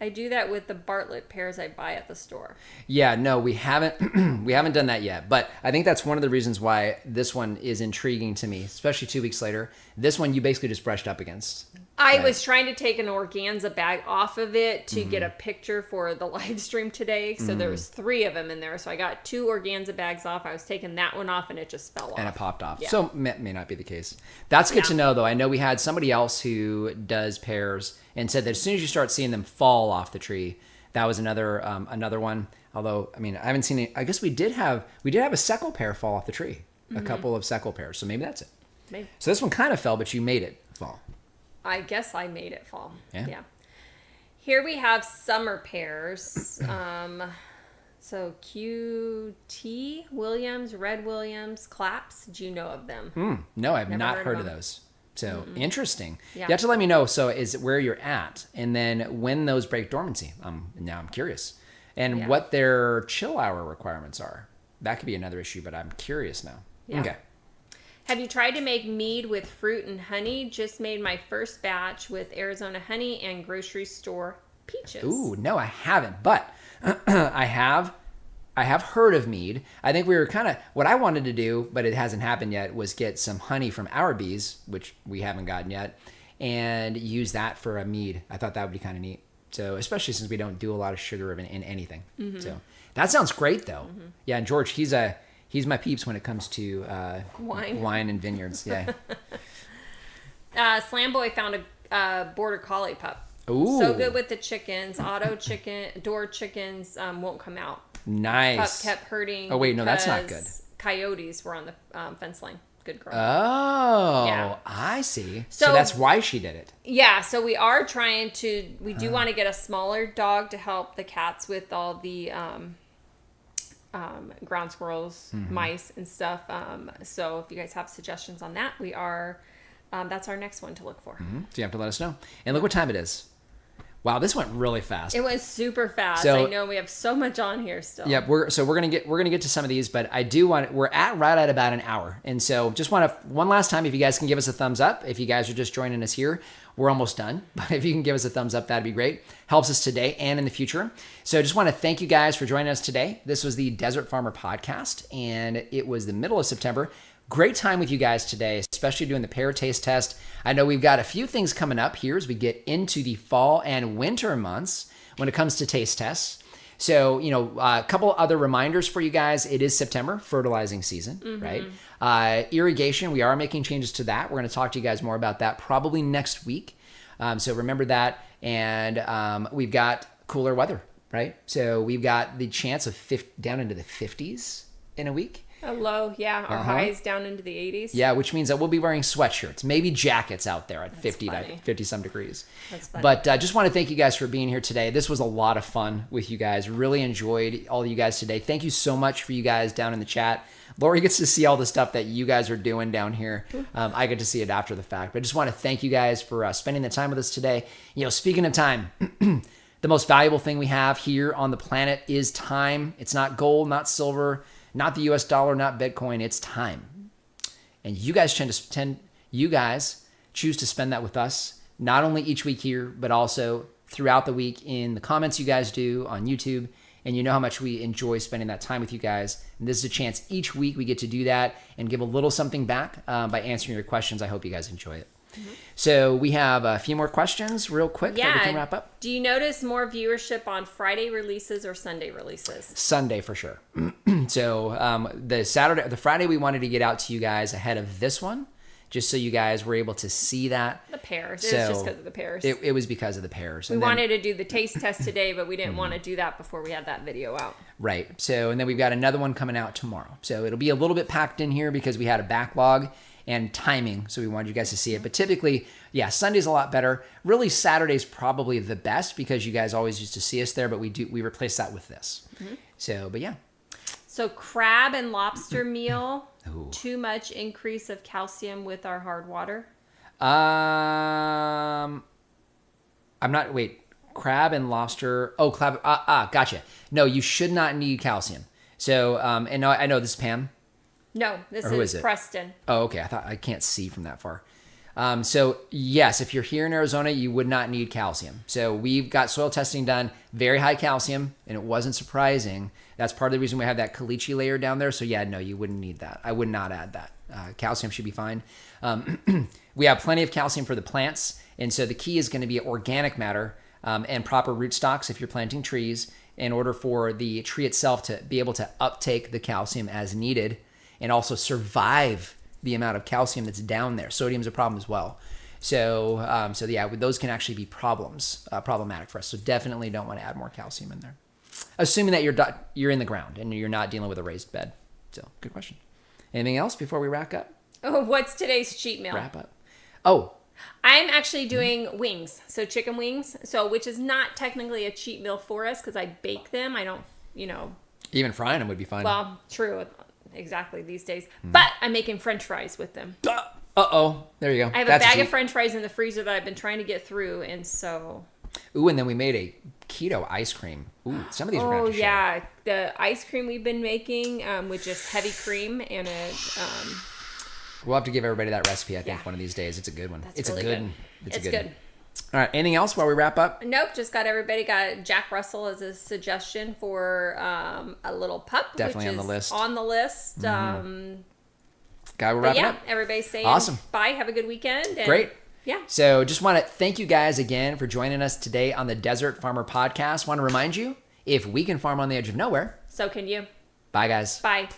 I do that with the Bartlett pears I buy at the store. Yeah, no, we haven't we haven't done that yet. But I think that's one of the reasons why this one is intriguing to me, especially 2 weeks later. This one you basically just brushed up against. I was trying to take an organza bag off of it to get a picture for the live stream today. So there was 3 of them in there. So I got 2 organza bags off. I was taking that one off and it just fell off. And it popped off. Yeah. So may not be the case. That's good to know, though. I know we had somebody else who does pears and said that as soon as you start seeing them fall off the tree, that was another one. Although, I mean, I haven't seen it. I guess we did have a seckel pear fall off the tree. A couple of seckel pears. So maybe that's it. Maybe. So this one kind of fell, but you made it fall. I guess I made it fall. Yeah. Here we have summer pears. So QT, Williams, Red Williams, Claps. Do you know of them? No, I've Never not heard heard of of them. those. So interesting. Yeah. You have to let me know. So is where you're at, and then when those break dormancy. Now I'm curious, and what their chill hour requirements are. That could be another issue, but I'm curious now. Yeah. Okay. Have you tried to make mead with fruit and honey? Just made my first batch with Arizona honey and grocery store peaches. Ooh, no, I haven't, but I have heard of mead. I think we were kind of, what I wanted to do, but it hasn't happened yet, was get some honey from our bees, which we haven't gotten yet, and use that for a mead. I thought that would be kind of neat. So, especially since we don't do a lot of sugar in anything. So that sounds great, though. Yeah, and George, he's my peeps when it comes to wine and vineyards. Yeah. Slam Boy found a border collie pup. Ooh. So good with the chickens. Door chickens won't come out. Nice. Pup kept hurting. Oh, wait, no, that's not because Coyotes were on the fence line. Good girl. Oh, Yeah. I see. So So- that's why she did it. Yeah, so we do want to get a smaller dog to help the cats with all the ground squirrels, mice, and stuff. So if you guys have suggestions on that, that's our next one to look for. So you have to let us know. And look what time it is. Wow, this went really fast. It went super fast. So, I know we have so much on here still. Yep, we're gonna get to some of these, but I do want we're right at about an hour, and so just want to one last time, if you guys can give us a thumbs up. If you guys are just joining us here, we're almost done, but if you can give us a thumbs up, that'd be great. Helps us today and in the future. So I just want to thank you guys for joining us today. This was the Desert Farmer Podcast, and it was the middle of September. Great time with you guys today, especially doing the pear taste test. I know we've got a few things coming up here as we get into the fall and winter months when it comes to taste tests. So, a couple other reminders for you guys. It is September, fertilizing season, right? Irrigation, we are making changes to that. We're going to talk to you guys more about that probably next week. So remember that. And we've got cooler weather, right? So we've got the chance of down into the 50s in a week. A low, yeah. Our highs down into the 80s. Yeah, which means that we'll be wearing sweatshirts, maybe jackets out there at 50 some degrees. That's funny. But just want to thank you guys for being here today. This was a lot of fun with you guys. Really enjoyed all of you guys today. Thank you so much for you guys down in the chat. Lori gets to see all the stuff that you guys are doing down here. I get to see it after the fact. But I just want to thank you guys for spending the time with us today. Speaking of time, the most valuable thing we have here on the planet is time. It's not gold, not silver, not the US dollar, not Bitcoin, it's time. And you guys choose to spend that with us, not only each week here, but also throughout the week in the comments you guys do on YouTube. And you know how much we enjoy spending that time with you guys. And this is a chance each week we get to do that and give a little something back by answering your questions. I hope you guys enjoy it. So we have a few more questions real quick that we can wrap up. Do you notice more viewership on Friday releases or Sunday releases? Sunday for sure. So the Friday we wanted to get out to you guys ahead of this one, just so you guys were able to see that. The pears. It was just because of the pears. It was because of the pears. We wanted to do the taste test today, but we didn't want to do that before we had that video out. Right. So, and then we've got another one coming out tomorrow. So it'll be a little bit packed in here because we had a backlog and timing, so we wanted you guys to see it. But typically, Sunday's a lot better. Really, Saturday's probably the best because you guys always used to see us there, but we replace that with this. So, but yeah. So crab and lobster meal, too much increase of calcium with our hard water? Crab and lobster. Oh, gotcha. No, you should not need calcium. So, and I know this is Pam. No, this is Preston. Oh, okay. I can't see from that far. So yes, if you're here in Arizona, you would not need calcium. So we've got soil testing done, very high calcium, and it wasn't surprising. That's part of the reason we have that caliche layer down there. So no, you wouldn't need that. I would not add that. Calcium should be fine. We have plenty of calcium for the plants. And so the key is going to be organic matter and proper rootstocks if you're planting trees in order for the tree itself to be able to uptake the calcium as needed and also survive the amount of calcium that's down there. Sodium's a problem as well. So those can actually be problematic for us. So definitely don't want to add more calcium in there, assuming that you're in the ground and you're not dealing with a raised bed. So good question. Anything else before we wrap up? Oh, what's today's cheat meal? Wrap up. Oh, I'm actually doing wings, so chicken wings. So which is not technically a cheat meal for us because I bake them. I don't, even frying them would be fine. Well, true. Exactly these days. But I'm making French fries with them. Uh-oh. There you go. I have a bag of French fries in the freezer that I've been trying to get through, and so... Ooh, and then we made a keto ice cream. Ooh, some of these we're going to have to share. The ice cream we've been making with just heavy cream and We'll have to give everybody that recipe, I think, one of these days. It's a good one. It's really good. It's good. All right. Anything else while we wrap up? Nope. Just got Jack Russell as a suggestion for a little pup. Definitely which on the list. On the list. Guy, we're wrapping up. Everybody's saying awesome. Bye. Have a good weekend. And great. Yeah. So just want to thank you guys again for joining us today on the Desert Farmer Podcast. Want to remind you, if we can farm on the edge of nowhere, so can you. Bye, guys. Bye.